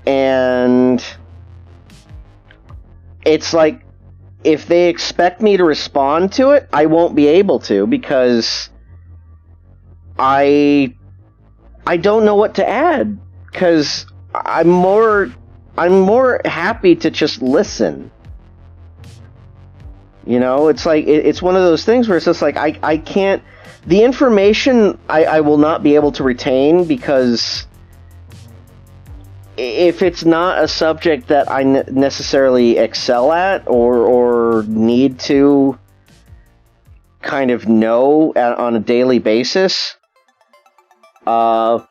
Speaker 1: and it's like, if they expect me to respond to it, I won't be able to, because I don't know what to add, because I'm more happy to just listen. It's like it's one of those things where it's just like I can't. The information I will not be able to retain, because if it's not a subject that I necessarily excel at or need to kind of know on a daily basis, you're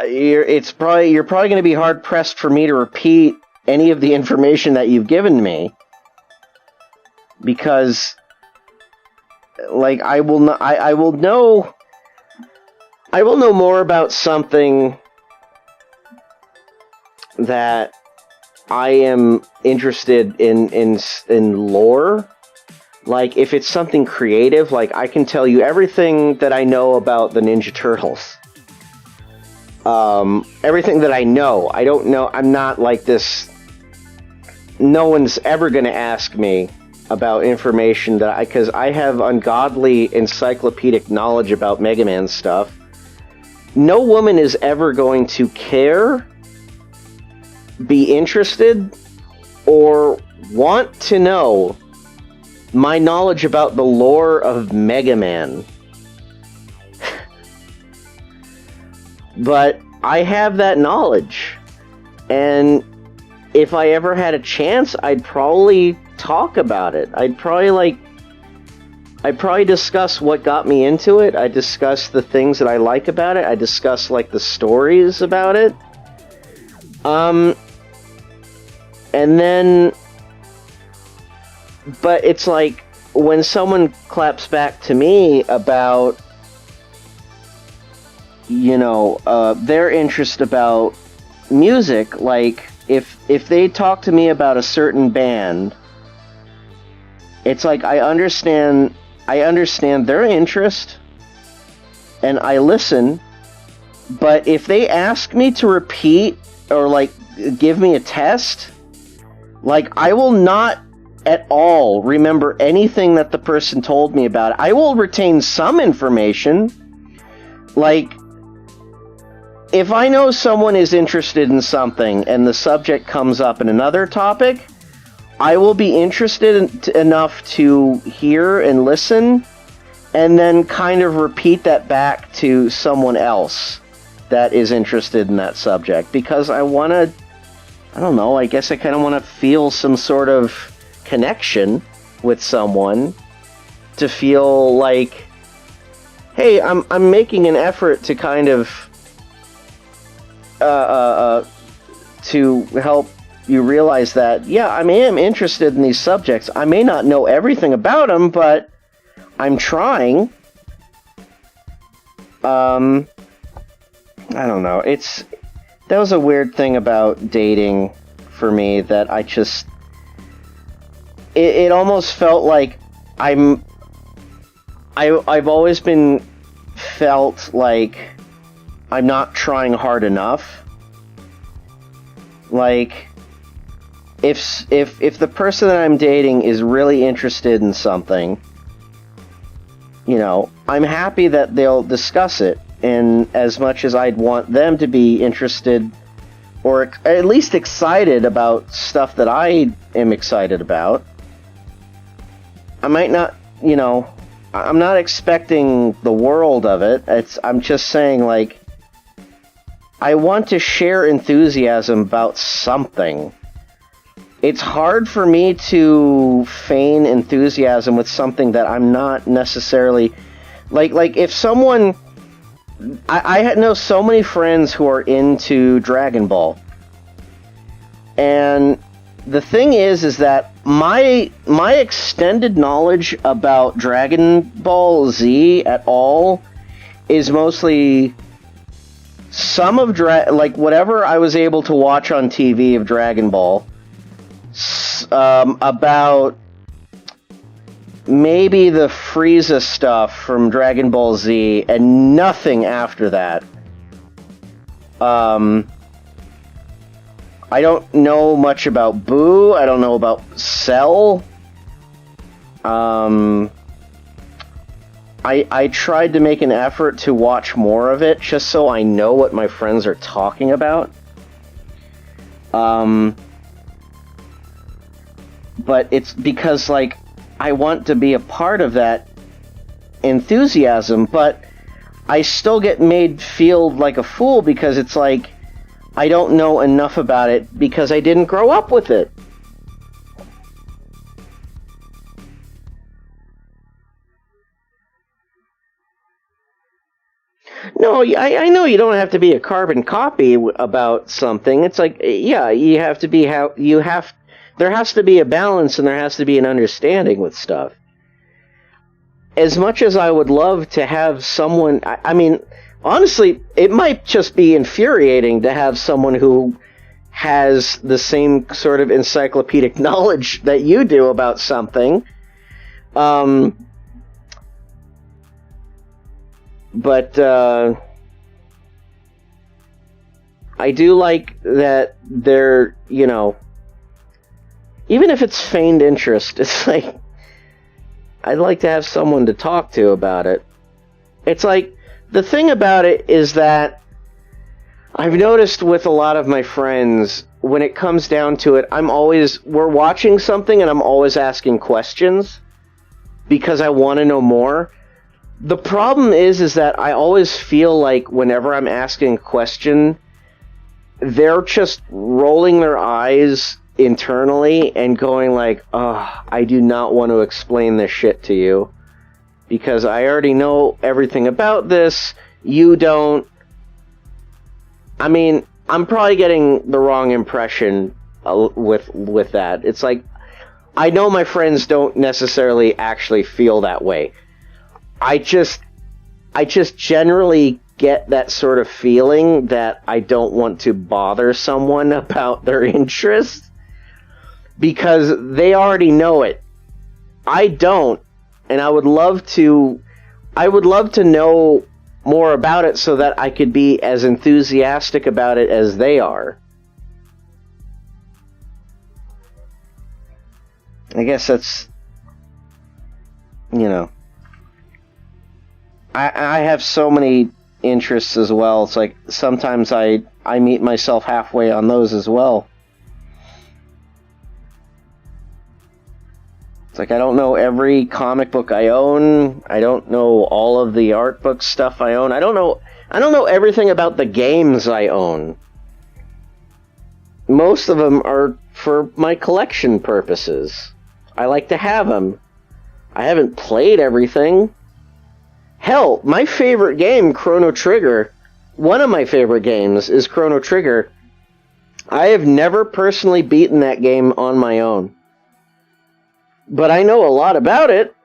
Speaker 1: probably going to be hard pressed for me to repeat any of the information that you've given me, because like I will know more about something that I am interested in lore. Like if it's something creative, like I can tell you everything that I know about the Ninja Turtles. Everything that I know. I don't know. I'm not like this. No one's ever going to ask me about information that because I have ungodly encyclopedic knowledge about Mega Man stuff. No woman is ever going to care, be interested, or want to know my knowledge about the lore of Mega Man. But I have that knowledge, and if I ever had a chance, I'd probably talk about it. I'd probably discuss what got me into it. I'd discuss the things that I like about it. I'd discuss, like, the stories about it. And then... But it's like, when someone claps back to me about, you know, their interest about music, like, if they talk to me about a certain band, it's like I understand their interest, and I listen, but if they ask me to repeat, or, like, give me a test, like, I will not at all remember anything that the person told me about it. I will retain some information. Like, if I know someone is interested in something and the subject comes up in another topic, I will be interested enough to hear and listen, and then kind of repeat that back to someone else that is interested in that subject, because I want to, I don't know, I guess I kind of want to feel some sort of connection with someone, to feel like, hey, I'm making an effort to kind of to help you realize that, yeah, I am interested in these subjects. I may not know everything about them, but I'm trying. I don't know. That was a weird thing about dating for me, that I just... It almost felt like I've always been felt like I'm not trying hard enough. Like, if the person that I'm dating is really interested in something, you know, I'm happy that they'll discuss it, and as much as I'd want them to be interested, or at least excited about stuff that I am excited about, I might not, you know, I'm not expecting the world of it. I'm just saying, like, I want to share enthusiasm about something. It's hard for me to feign enthusiasm with something that I'm not necessarily... Like if someone... I know so many friends who are into Dragon Ball. And the thing is that my extended knowledge about Dragon Ball Z at all is mostly some of like whatever I was able to watch on TV of Dragon Ball, about maybe the Frieza stuff from Dragon Ball Z, and nothing after that. I don't know much about Boo. I don't know about Cell. I tried to make an effort to watch more of it, just so I know what my friends are talking about. But it's because, like, I want to be a part of that enthusiasm, but I still get made feel like a fool because it's like, I don't know enough about it because I didn't grow up with it. No, I know you don't have to be a carbon copy about something. It's like, yeah, you have to be there has to be a balance, and there has to be an understanding with stuff. As much as I would love to have someone, I mean, honestly, it might just be infuriating to have someone who has the same sort of encyclopedic knowledge that you do about something. But I do like that they're, you know, even if it's feigned interest, it's like, I'd like to have someone to talk to about it. It's like, the thing about it is that I've noticed with a lot of my friends, when it comes down to it, we're watching something and I'm always asking questions because I want to know more. The problem is that I always feel like whenever I'm asking a question, they're just rolling their eyes internally and going like, oh, I do not want to explain this shit to you because I already know everything about this. You don't. I mean, I'm probably getting the wrong impression with that. It's like, I know my friends don't necessarily actually feel that way. I just generally get that sort of feeling that I don't want to bother someone about their interest because they already know it. I don't, and I would love to know more about it so that I could be as enthusiastic about it as they are. I guess that's, I have so many interests as well. It's like sometimes I meet myself halfway on those as well. It's like I don't know every comic book I own. I don't know all of the art book stuff I own. I don't know everything about the games I own. Most of them are for my collection purposes. I like to have them. I haven't played everything. Hell, my favorite game, Chrono Trigger, one of my favorite games is Chrono Trigger. I have never personally beaten that game on my own. But I know a lot about it.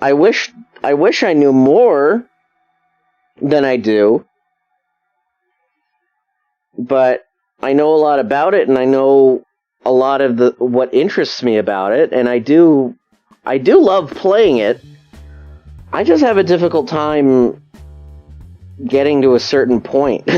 Speaker 1: I wish I knew more than I do. But I know a lot about it, and I know a lot of what interests me about it, and I do love playing it. I just have a difficult time getting to a certain point.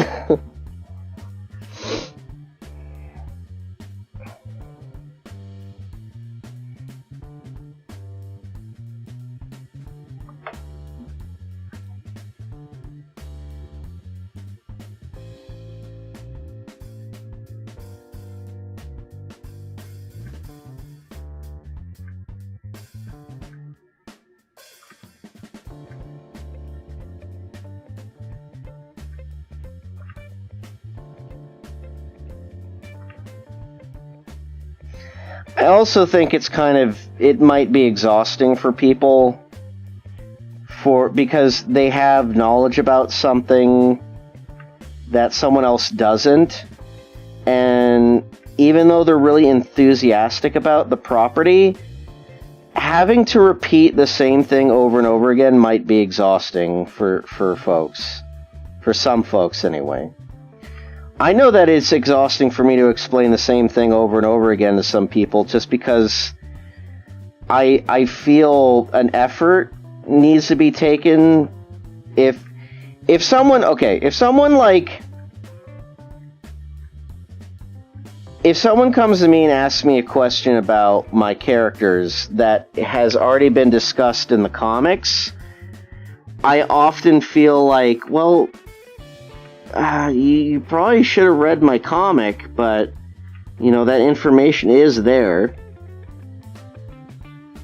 Speaker 1: I also think it might be exhausting for people because they have knowledge about something that someone else doesn't, and even though they're really enthusiastic about the property, having to repeat the same thing over and over again might be exhausting for folks. For some folks, anyway. I know that it's exhausting for me to explain the same thing over and over again to some people just because I feel an effort needs to be taken. If someone comes to me and asks me a question about my characters that has already been discussed in the comics, I often feel like, well, you probably should have read my comic, but, that information is there.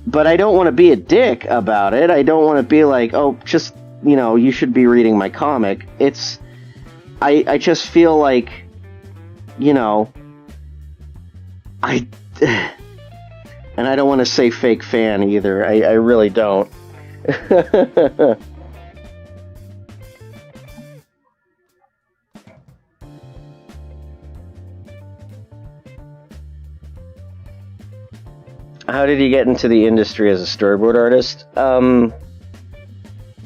Speaker 1: But I don't want to be a dick about it. I don't want to be like, oh, just, you should be reading my comic. I just feel like, and I don't want to say fake fan either. I really don't. How did he get into the industry as a storyboard artist? Dumb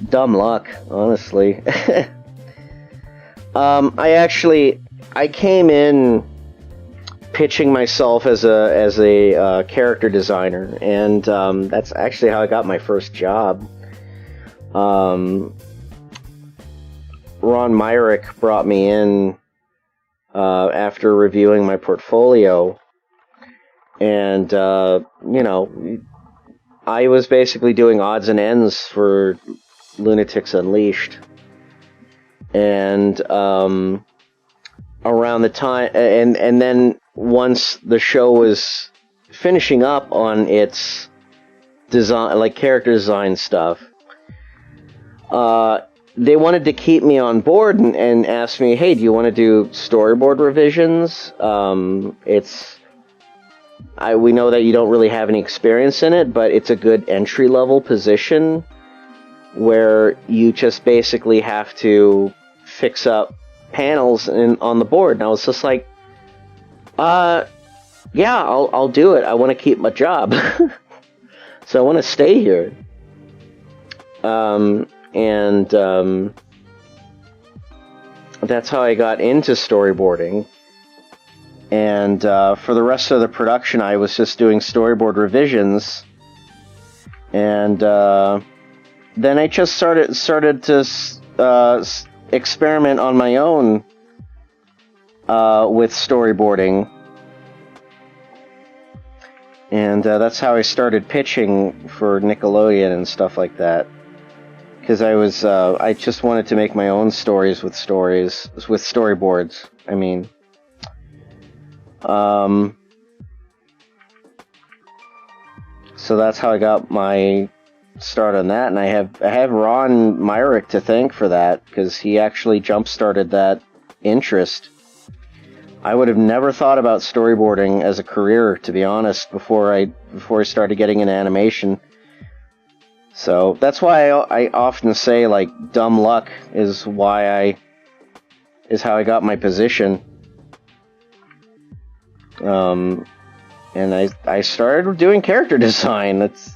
Speaker 1: luck, honestly. I came in pitching myself as a character designer, and that's actually how I got my first job. Ron Myrick brought me in after reviewing my portfolio, And, you know, I was basically doing odds and ends for Lunatics Unleashed. And, around the time, and then once the show was finishing up on its design, like character design stuff, they wanted to keep me on board and asked me, hey, do you want to do storyboard revisions? We know that you don't really have any experience in it, but it's a good entry-level position where you just basically have to fix up panels on the board. And I was just like, yeah, I'll do it. I want to keep my job. So I want to stay here. That's how I got into storyboarding. And for the rest of the production, I was just doing storyboard revisions. And then I just started to experiment on my own with storyboarding. And that's how I started pitching for Nickelodeon and stuff like that. Because I just wanted to make my own stories with storyboards. I mean, so that's how I got my start on that, and I have Ron Myrick to thank for that, because he actually jump-started that interest. I would have never thought about storyboarding as a career, to be honest, before I started getting into animation. So that's why I often say, like, dumb luck is how I got my position. And I started doing character design. That's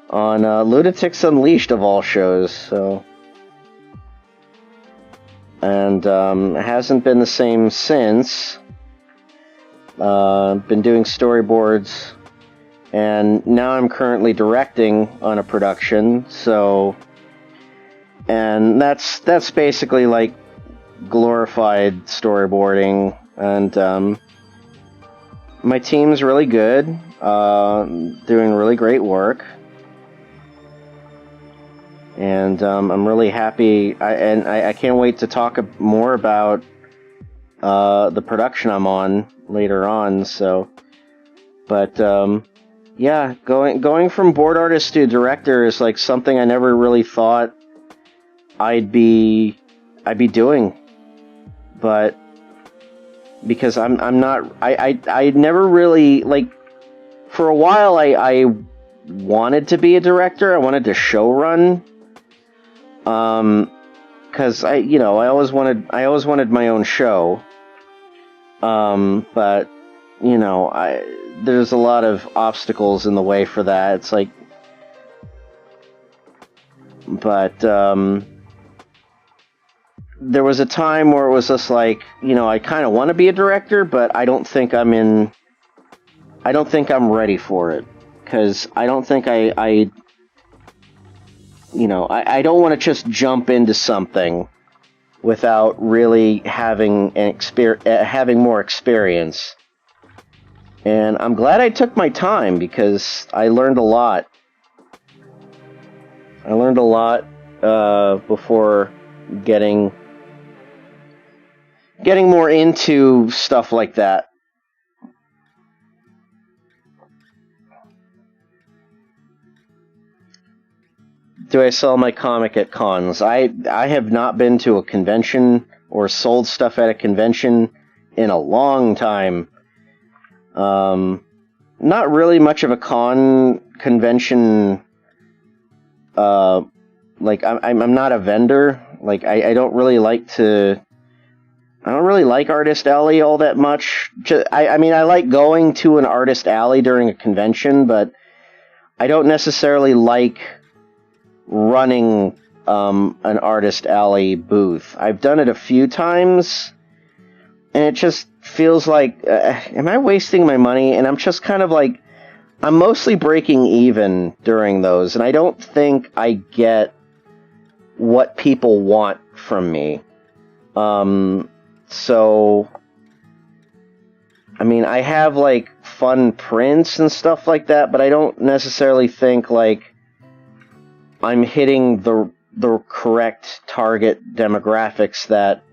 Speaker 1: on Lunatics Unleashed of all shows. So, and it hasn't been the same since. Been doing storyboards. And now I'm currently directing on a production, so, and that's basically like glorified storyboarding, and my team's really good, doing really great work, and I'm really happy, I can't wait to talk more about the production I'm on later on, so, but, yeah, going from board artist to director is like something I never really thought I'd be doing, but because I'm not, I never really, like, for a while I wanted to be a director. I wanted to show run, because I always wanted my own show, but you know, there's a lot of obstacles in the way for that. It's like, but there was a time where it was just like, you know, I kind of want to be a director, but I don't think I'm ready for it, because I don't think I don't want to just jump into something without really having having more experience. And I'm glad I took my time, because I learned a lot. I learned a lot before getting more into stuff like that. Do I sell my comic at cons? I have not been to a convention or sold stuff at a convention in a long time. Not really much of a convention. Like I'm not a vendor. Like I don't really like Artist Alley all that much. I mean, I like going to an Artist Alley during a convention, but I don't necessarily like running an Artist Alley booth. I've done it a few times, and it just feels like, am I wasting my money? And I'm just kind of like, I'm mostly breaking even during those, and I don't think I get what people want from me. So I mean, I have, like, fun prints and stuff like that, but I don't necessarily think, like, I'm hitting the correct target demographics that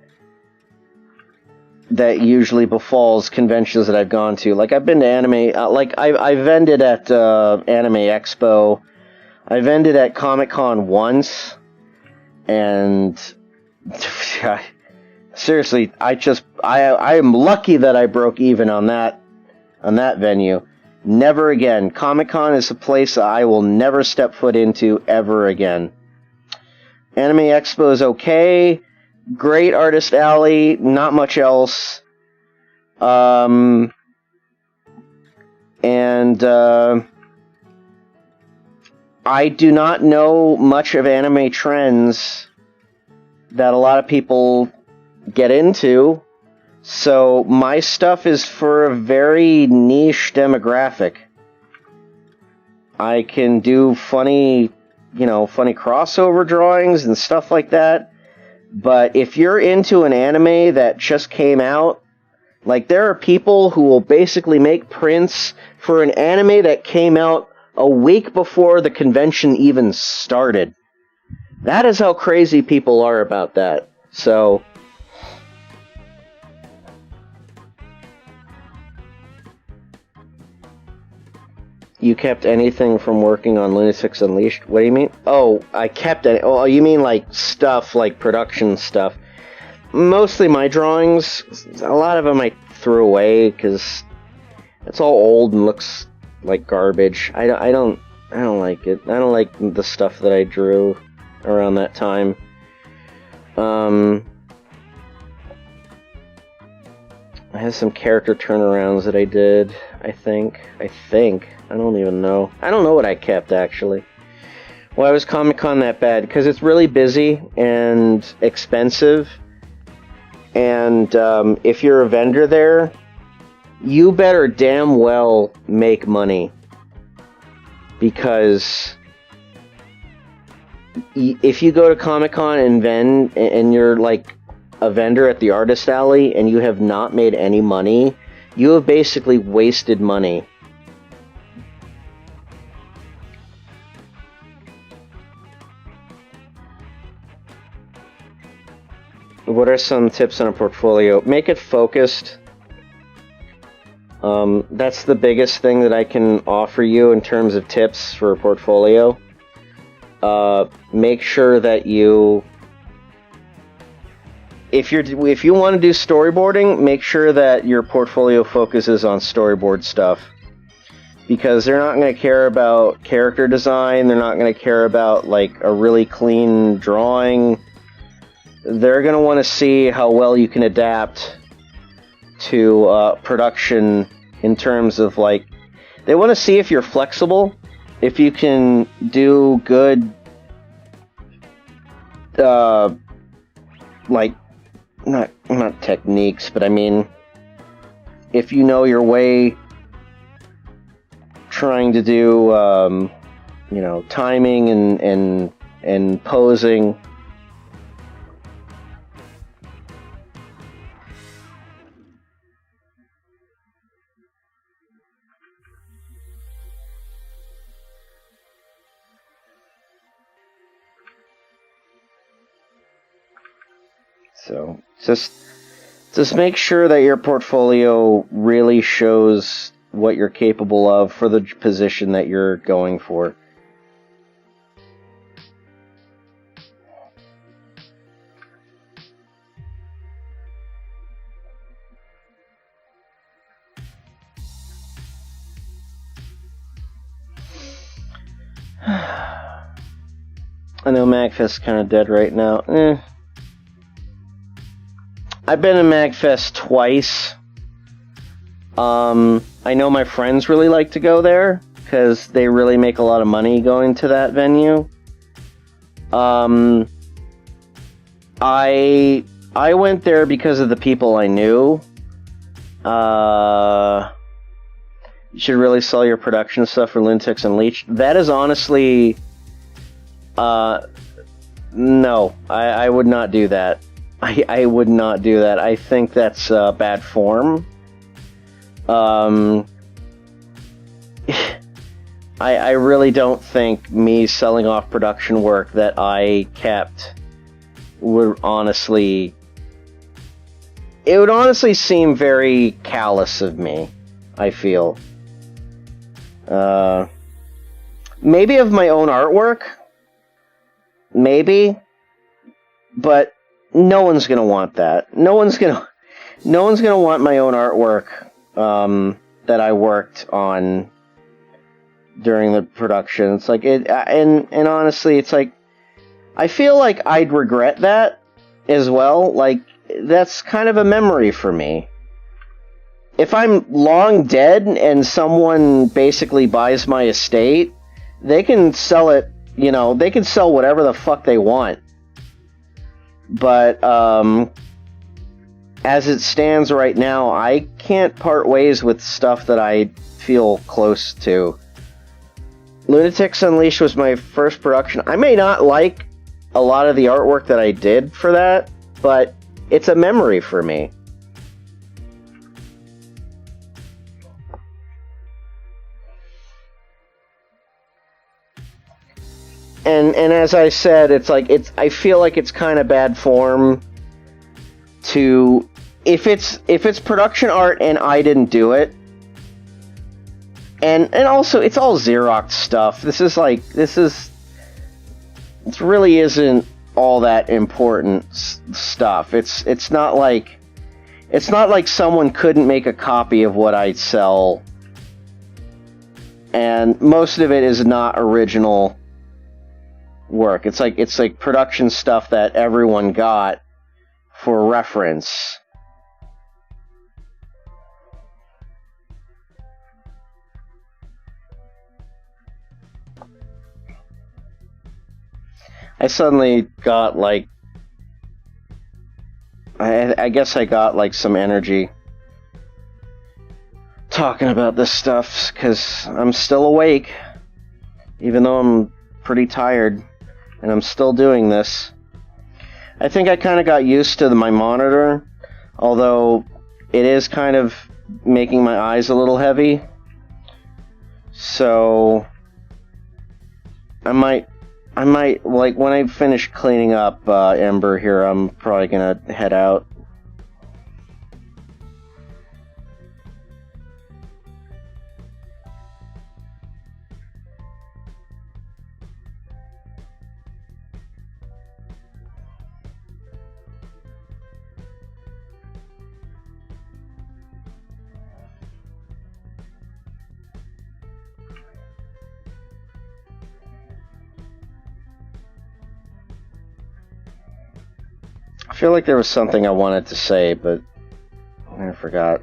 Speaker 1: usually befalls conventions that I've gone to. Like, I've been to anime, I vended at Anime Expo. I vended at Comic-Con once, and seriously, I am lucky that I broke even on that venue. Never again. Comic-Con is a place that I will never step foot into ever again. Anime Expo is okay. Great Artist Alley. Not much else. And I do not know much of anime trends that a lot of people get into, so my stuff is for a very niche demographic. I can do funny crossover drawings and stuff like that, but if you're into an anime that just came out, like, there are people who will basically make prints for an anime that came out a week before the convention even started. That is how crazy people are about that. So, you kept anything from working on Lunatics Unleashed? What do you mean? Oh, I kept it. Oh, you mean like stuff, like production stuff. Mostly my drawings, a lot of them I threw away because it's all old and looks like garbage. I don't like it. I don't like the stuff that I drew around that time. I have some character turnarounds that I did, I think. I don't even know. I don't know what I kept, actually. Why was Comic-Con that bad? Because it's really busy and expensive. And if you're a vendor there, you better damn well make money. Because if you go to Comic-Con and you're like a vendor at the Artist Alley and you have not made any money, you have basically wasted money. What are some tips on a portfolio? Make it focused. That's the biggest thing that I can offer you in terms of tips for a portfolio. Make sure that if you want to do storyboarding, make sure that your portfolio focuses on storyboard stuff. Because they're not going to care about character design, they're not going to care about like a really clean drawing. They're going to want to see how well you can adapt to production in terms of, like, they want to see if you're flexible, if you can do good, like, not techniques, but I mean, if you know your way trying to do, timing and posing. So, just make sure that your portfolio really shows what you're capable of for the position that you're going for. I know MagFest's kind of dead right now. I've been to MagFest twice. I know my friends really like to go there because they really make a lot of money going to that venue. I went there because of the people I knew. You should really sell your production stuff for Lunatics Unleashed. That is honestly... no, I would not do that. I would not do that. I think that's bad form. I really don't think me selling off production work that I kept would honestly... It would honestly seem very callous of me, I feel. Maybe of my own artwork? Maybe. But no one's gonna want that. No one's gonna want my own artwork that I worked on during the production. It's like and honestly, it's like I feel like I'd regret that as well. Like, that's kind of a memory for me. If I'm long dead and someone basically buys my estate, they can sell it, they can sell whatever the fuck they want. But as it stands right now, I can't part ways with stuff that I feel close to. Lunatics Unleashed was my first production. I may not like a lot of the artwork that I did for that, but it's a memory for me. And as I said, I feel like it's kind of bad form to, if it's production art and I didn't do it, and also it's all Xerox stuff. It really isn't all that important stuff. It's not like someone couldn't make a copy of what I sell, and most of it is not original work. It's like production stuff that everyone got for reference. I suddenly got I guess I got some energy talking about this stuff because I'm still awake, even though I'm pretty tired, and I'm still doing this. I think I kind of got used to my monitor, although it is kind of making my eyes a little heavy. So I might, when I finish cleaning up Ember here, I'm probably gonna head out. I feel like there was something I wanted to say, but I forgot.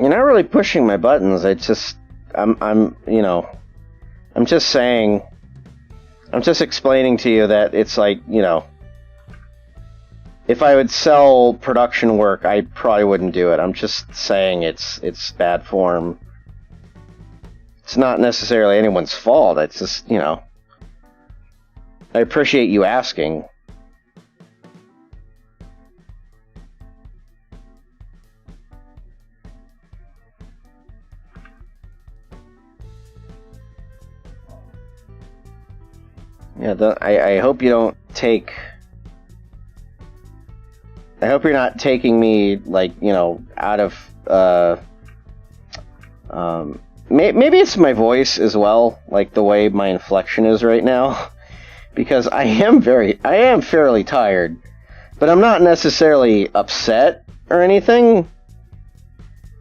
Speaker 1: You're not really pushing my buttons. I'm just saying, I'm just explaining to you that it's like, if I would sell production work, I probably wouldn't do it. I'm just saying it's bad form. It's not necessarily anyone's fault. It's just, I appreciate you asking. Yeah, I hope you don't take... I hope you're not taking me, out of, maybe it's my voice as well, the way my inflection is right now, because I am fairly tired, but I'm not necessarily upset or anything.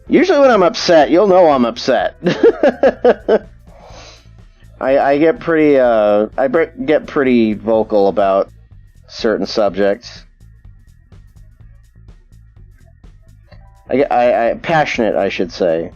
Speaker 1: Usually when I'm upset, you'll know I'm upset. I get pretty vocal about certain subjects. I passionate, I should say.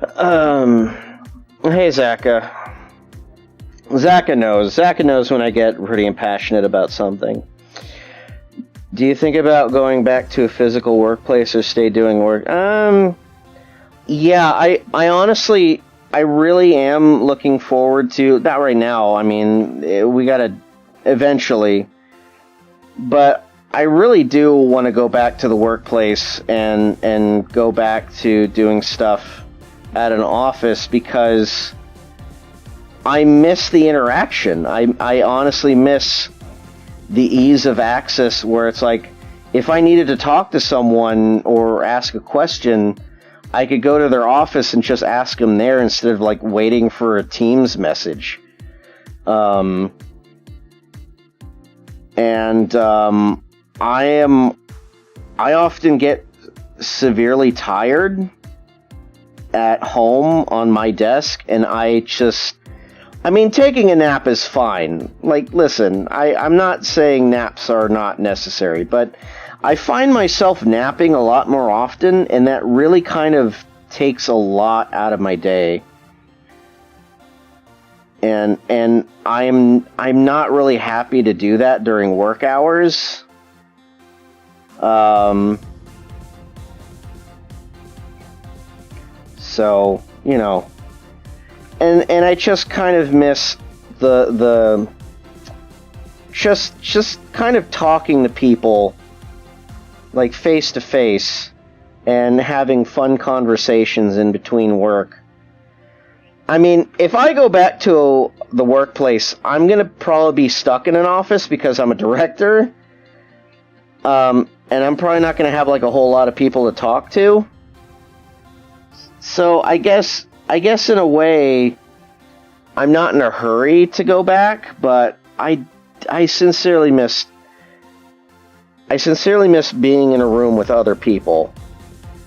Speaker 1: Hey, Zaka. Zaka knows. Zaka knows when I get pretty impassionate about something. Do you think about going back to a physical workplace or stay doing work? Yeah, I honestly, I really am looking forward to, not right now, I mean, we gotta eventually, but I really do want to go back to the workplace and go back to doing stuff at an office because I miss the interaction. I honestly miss the ease of access where it's like, if I needed to talk to someone or ask a question, I could go to their office and just ask them there instead of like waiting for a Teams message. I often get severely tired at home on my desk, and taking a nap is fine. Like, listen, I'm not saying naps are not necessary, but I find myself napping a lot more often, and that really kind of takes a lot out of my day. And I'm not really happy to do that during work hours. So, you know, and I just kind of miss the just kind of talking to people like face to face and having fun conversations in between work. I mean, if I go back to the workplace, I'm going to probably be stuck in an office because I'm a director. And I'm probably not going to have like a whole lot of people to talk to. So I guess in a way, I'm not in a hurry to go back, but I sincerely miss being in a room with other people.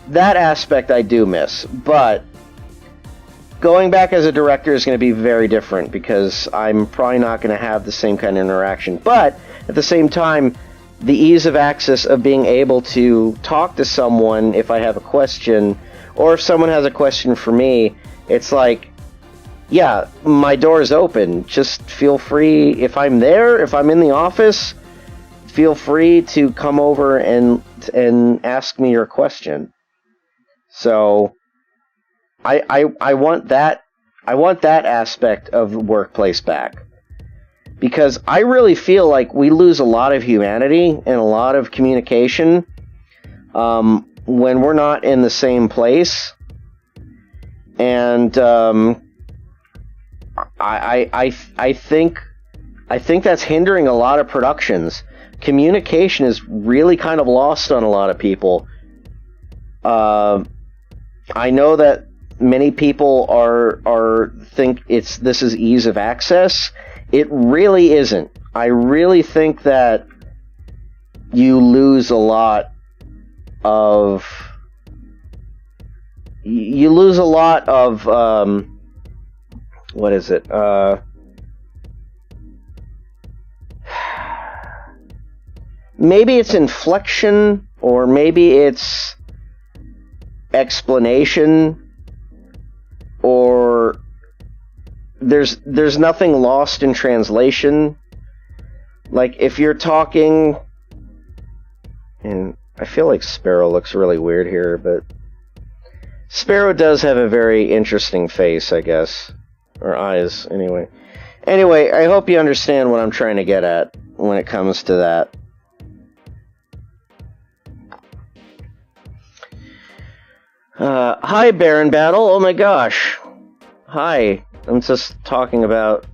Speaker 1: That aspect I do miss, but going back as a director is going to be very different because I'm probably not going to have the same kind of interaction. But at the same time, the ease of access of being able to talk to someone if I have a question, or if someone has a question for me, it's like, yeah, my door is open. Just feel free. If I'm there, if I'm in the office, feel free to come over and ask me your question. So I want that aspect of the workplace back. Because I really feel like we lose a lot of humanity and a lot of communication when we're not in the same place. And I think that's hindering a lot of productions. Communication is really kind of lost on a lot of people. I know that many people think this is ease of access. It really isn't. I really think that you lose a lot of what is it? Maybe it's inflection, or maybe it's explanation, or there's nothing lost in translation. Like, if you're talking, and I feel like Sparrow looks really weird here, but Sparrow does have a very interesting face, I guess. Or eyes, anyway. Anyway, I hope you understand what I'm trying to get at when it comes to that. Hi, Baron Battle. Oh my gosh. Hi. I'm just talking about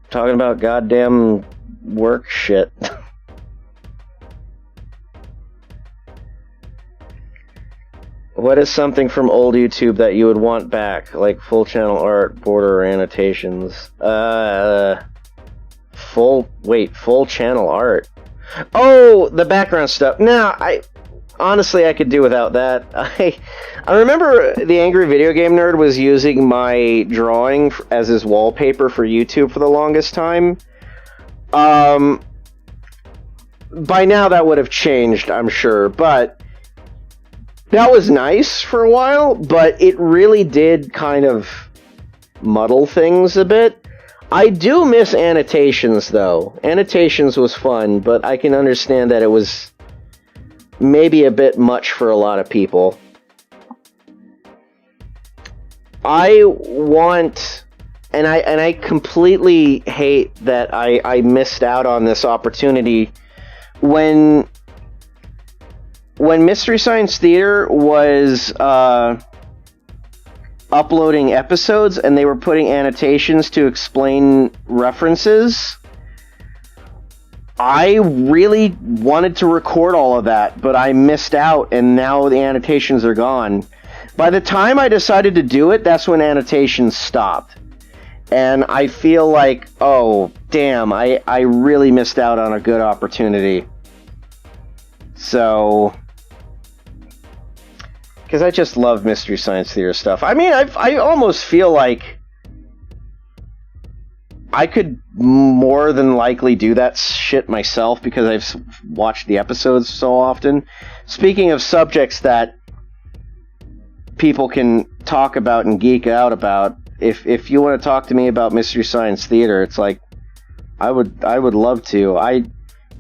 Speaker 1: goddamn work shit. What is something from old YouTube that you would want back? Like full channel art, border, or annotations? Full channel art. Oh, the background stuff. Nah, honestly, I could do without that. I remember the Angry Video Game Nerd was using my drawing as his wallpaper for YouTube for the longest time. By now that would have changed, I'm sure, but that was nice for a while, but it really did kind of muddle things a bit. I do miss annotations, though. Annotations was fun, but I can understand that it was maybe a bit much for a lot of people. I want, and I completely hate that I missed out on this opportunity when Mystery Science Theater was uploading episodes and they were putting annotations to explain references. I really wanted to record all of that, but I missed out, and now the annotations are gone. By the time I decided to do it, that's when annotations stopped. And I feel like, oh, damn, I really missed out on a good opportunity. So, because I just love Mystery Science Theater stuff. I mean, I almost feel like I could more than likely do that shit myself because I've watched the episodes so often. Speaking of subjects that people can talk about and geek out about, if you want to talk to me about Mystery Science Theater, it's like I would love to.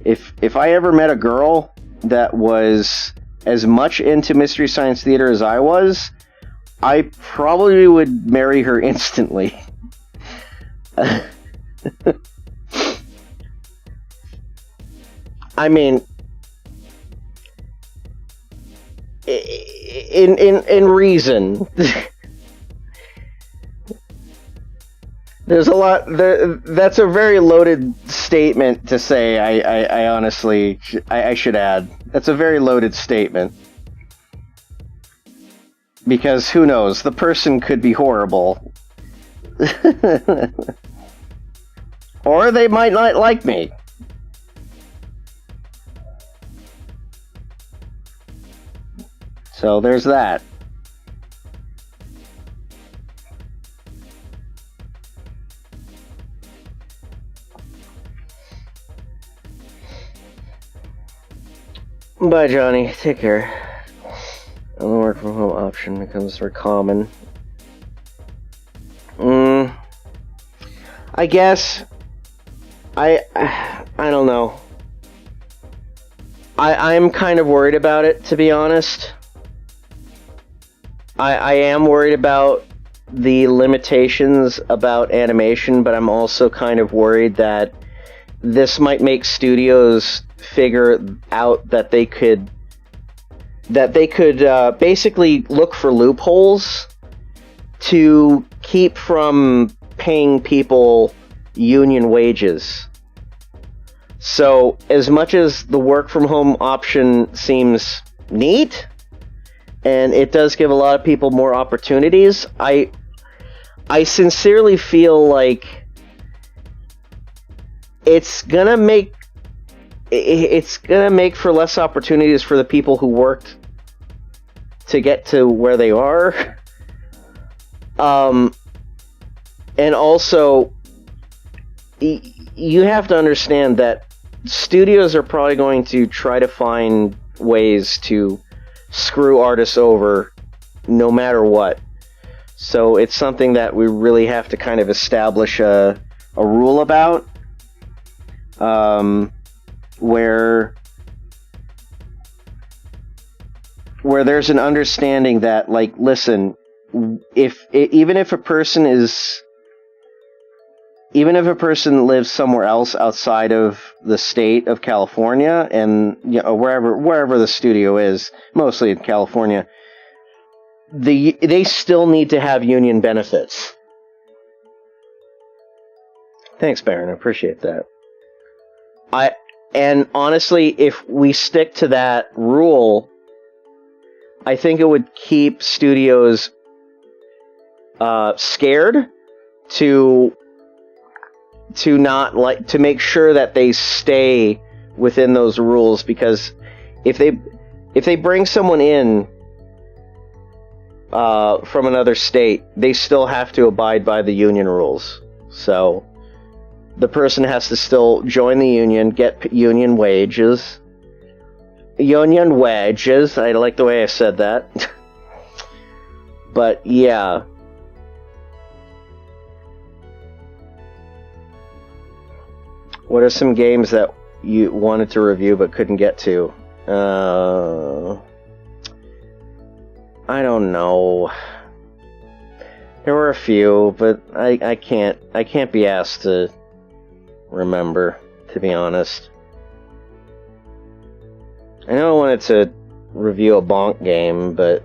Speaker 1: If I ever met a girl that was as much into Mystery Science Theater as I was, I probably would marry her instantly. I mean, in reason. There's a lot. That's a very loaded statement to say. I honestly, I should add. That's a very loaded statement. Because who knows? The person could be horrible. Or they might not like me. So there's that. Bye, Johnny. Take care. And the work from home option becomes more common. I guess I don't know. I'm kind of worried about it, to be honest. I am worried about the limitations about animation, but I'm also kind of worried that this might make studios figure out that they could basically look for loopholes to keep from paying people union wages. So, as much as the work from home option seems neat, and it does give a lot of people more opportunities, I sincerely feel like it's gonna make for less opportunities for the people who worked to get to where they are. And also, you have to understand that studios are probably going to try to find ways to screw artists over no matter what. So it's something that we really have to kind of establish a rule about, where there's an understanding that, like, listen, even if a person lives somewhere else outside of the state of California, and wherever the studio is, mostly in California, they still need to have union benefits. Thanks, Baron. I appreciate that. And honestly, if we stick to that rule, I think it would keep studios scared to make sure that they stay within those rules, because if they bring someone in from another state, they still have to abide by the union rules. So the person has to still join the union, get union wages, Onion wedges. I like the way I said that. But yeah. What are some games that you wanted to review but couldn't get to? I don't know. There were a few, but I can't be asked to remember, to be honest. I know I wanted to review a Bonk game, but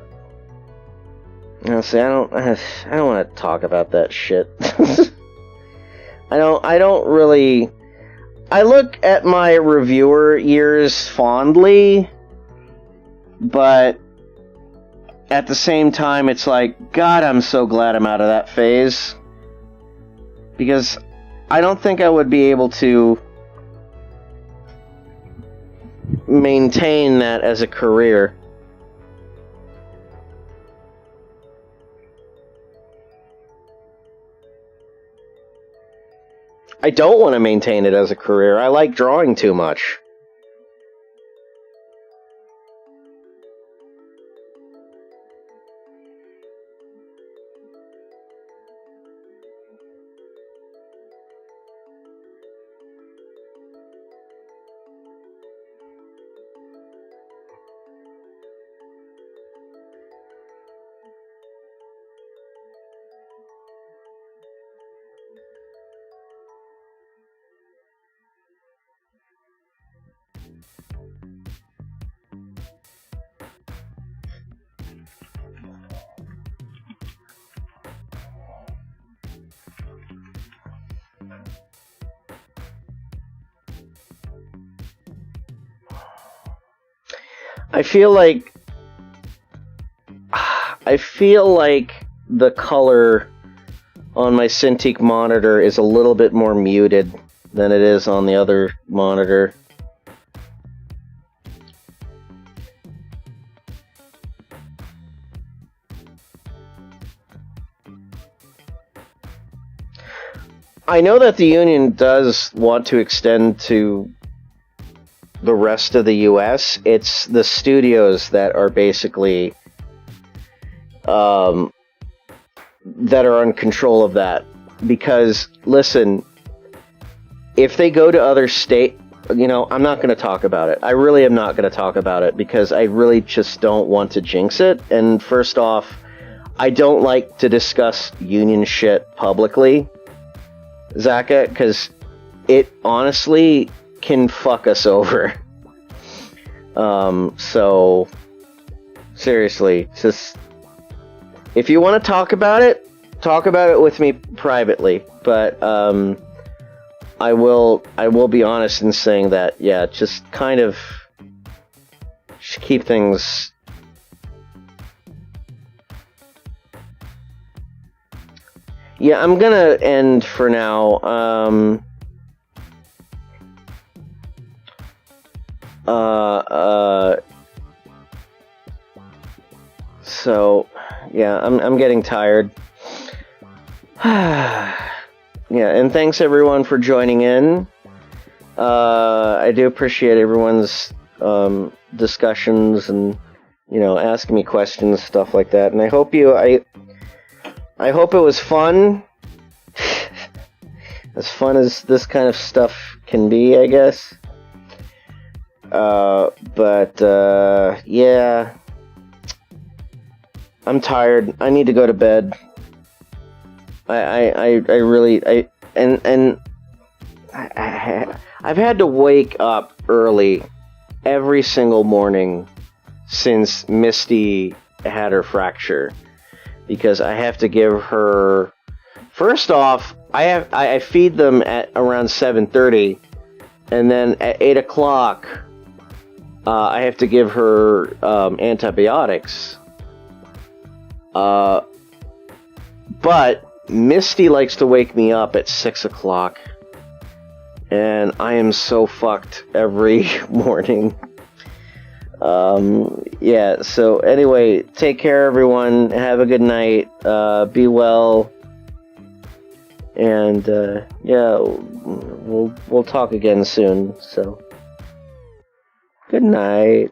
Speaker 1: honestly, I don't want to talk about that shit. I don't really. I look at my reviewer years fondly, but at the same time, it's like, God, I'm so glad I'm out of that phase. Because I don't think I would be able to maintain that as a career. I don't want to maintain it as a career. I like drawing too much. I feel like the color on my Cintiq monitor is a little bit more muted than it is on the other monitor. I know that the union does want to extend to the rest of the US. It's the studios that are basically that are in control of that. Because listen, if they go to other state, I'm not going to talk about it. I really am not going to talk about it because I really just don't want to jinx it. And first off, I don't like to discuss union shit publicly, Zaka, because it honestly can fuck us over. So seriously, just if you want to talk about it with me privately. But I will be honest in saying that, yeah, just kind of keep things. Yeah, I'm gonna end for now. So, yeah, I'm getting tired. Yeah, and thanks everyone for joining in. I do appreciate everyone's discussions and asking me questions, stuff like that. And I hope it was fun. As fun as this kind of stuff can be, I guess. Yeah, I'm tired. I need to go to bed. I've had to wake up early every single morning since Misty had her fracture, because I have to give her. First off, I feed them at around 7:30, and then at 8 o'clock. I have to give her antibiotics. But Misty likes to wake me up at 6 o'clock. And I am so fucked every morning. Yeah, so anyway, take care everyone. Have a good night. Be well. And yeah, we'll talk again soon. So good night.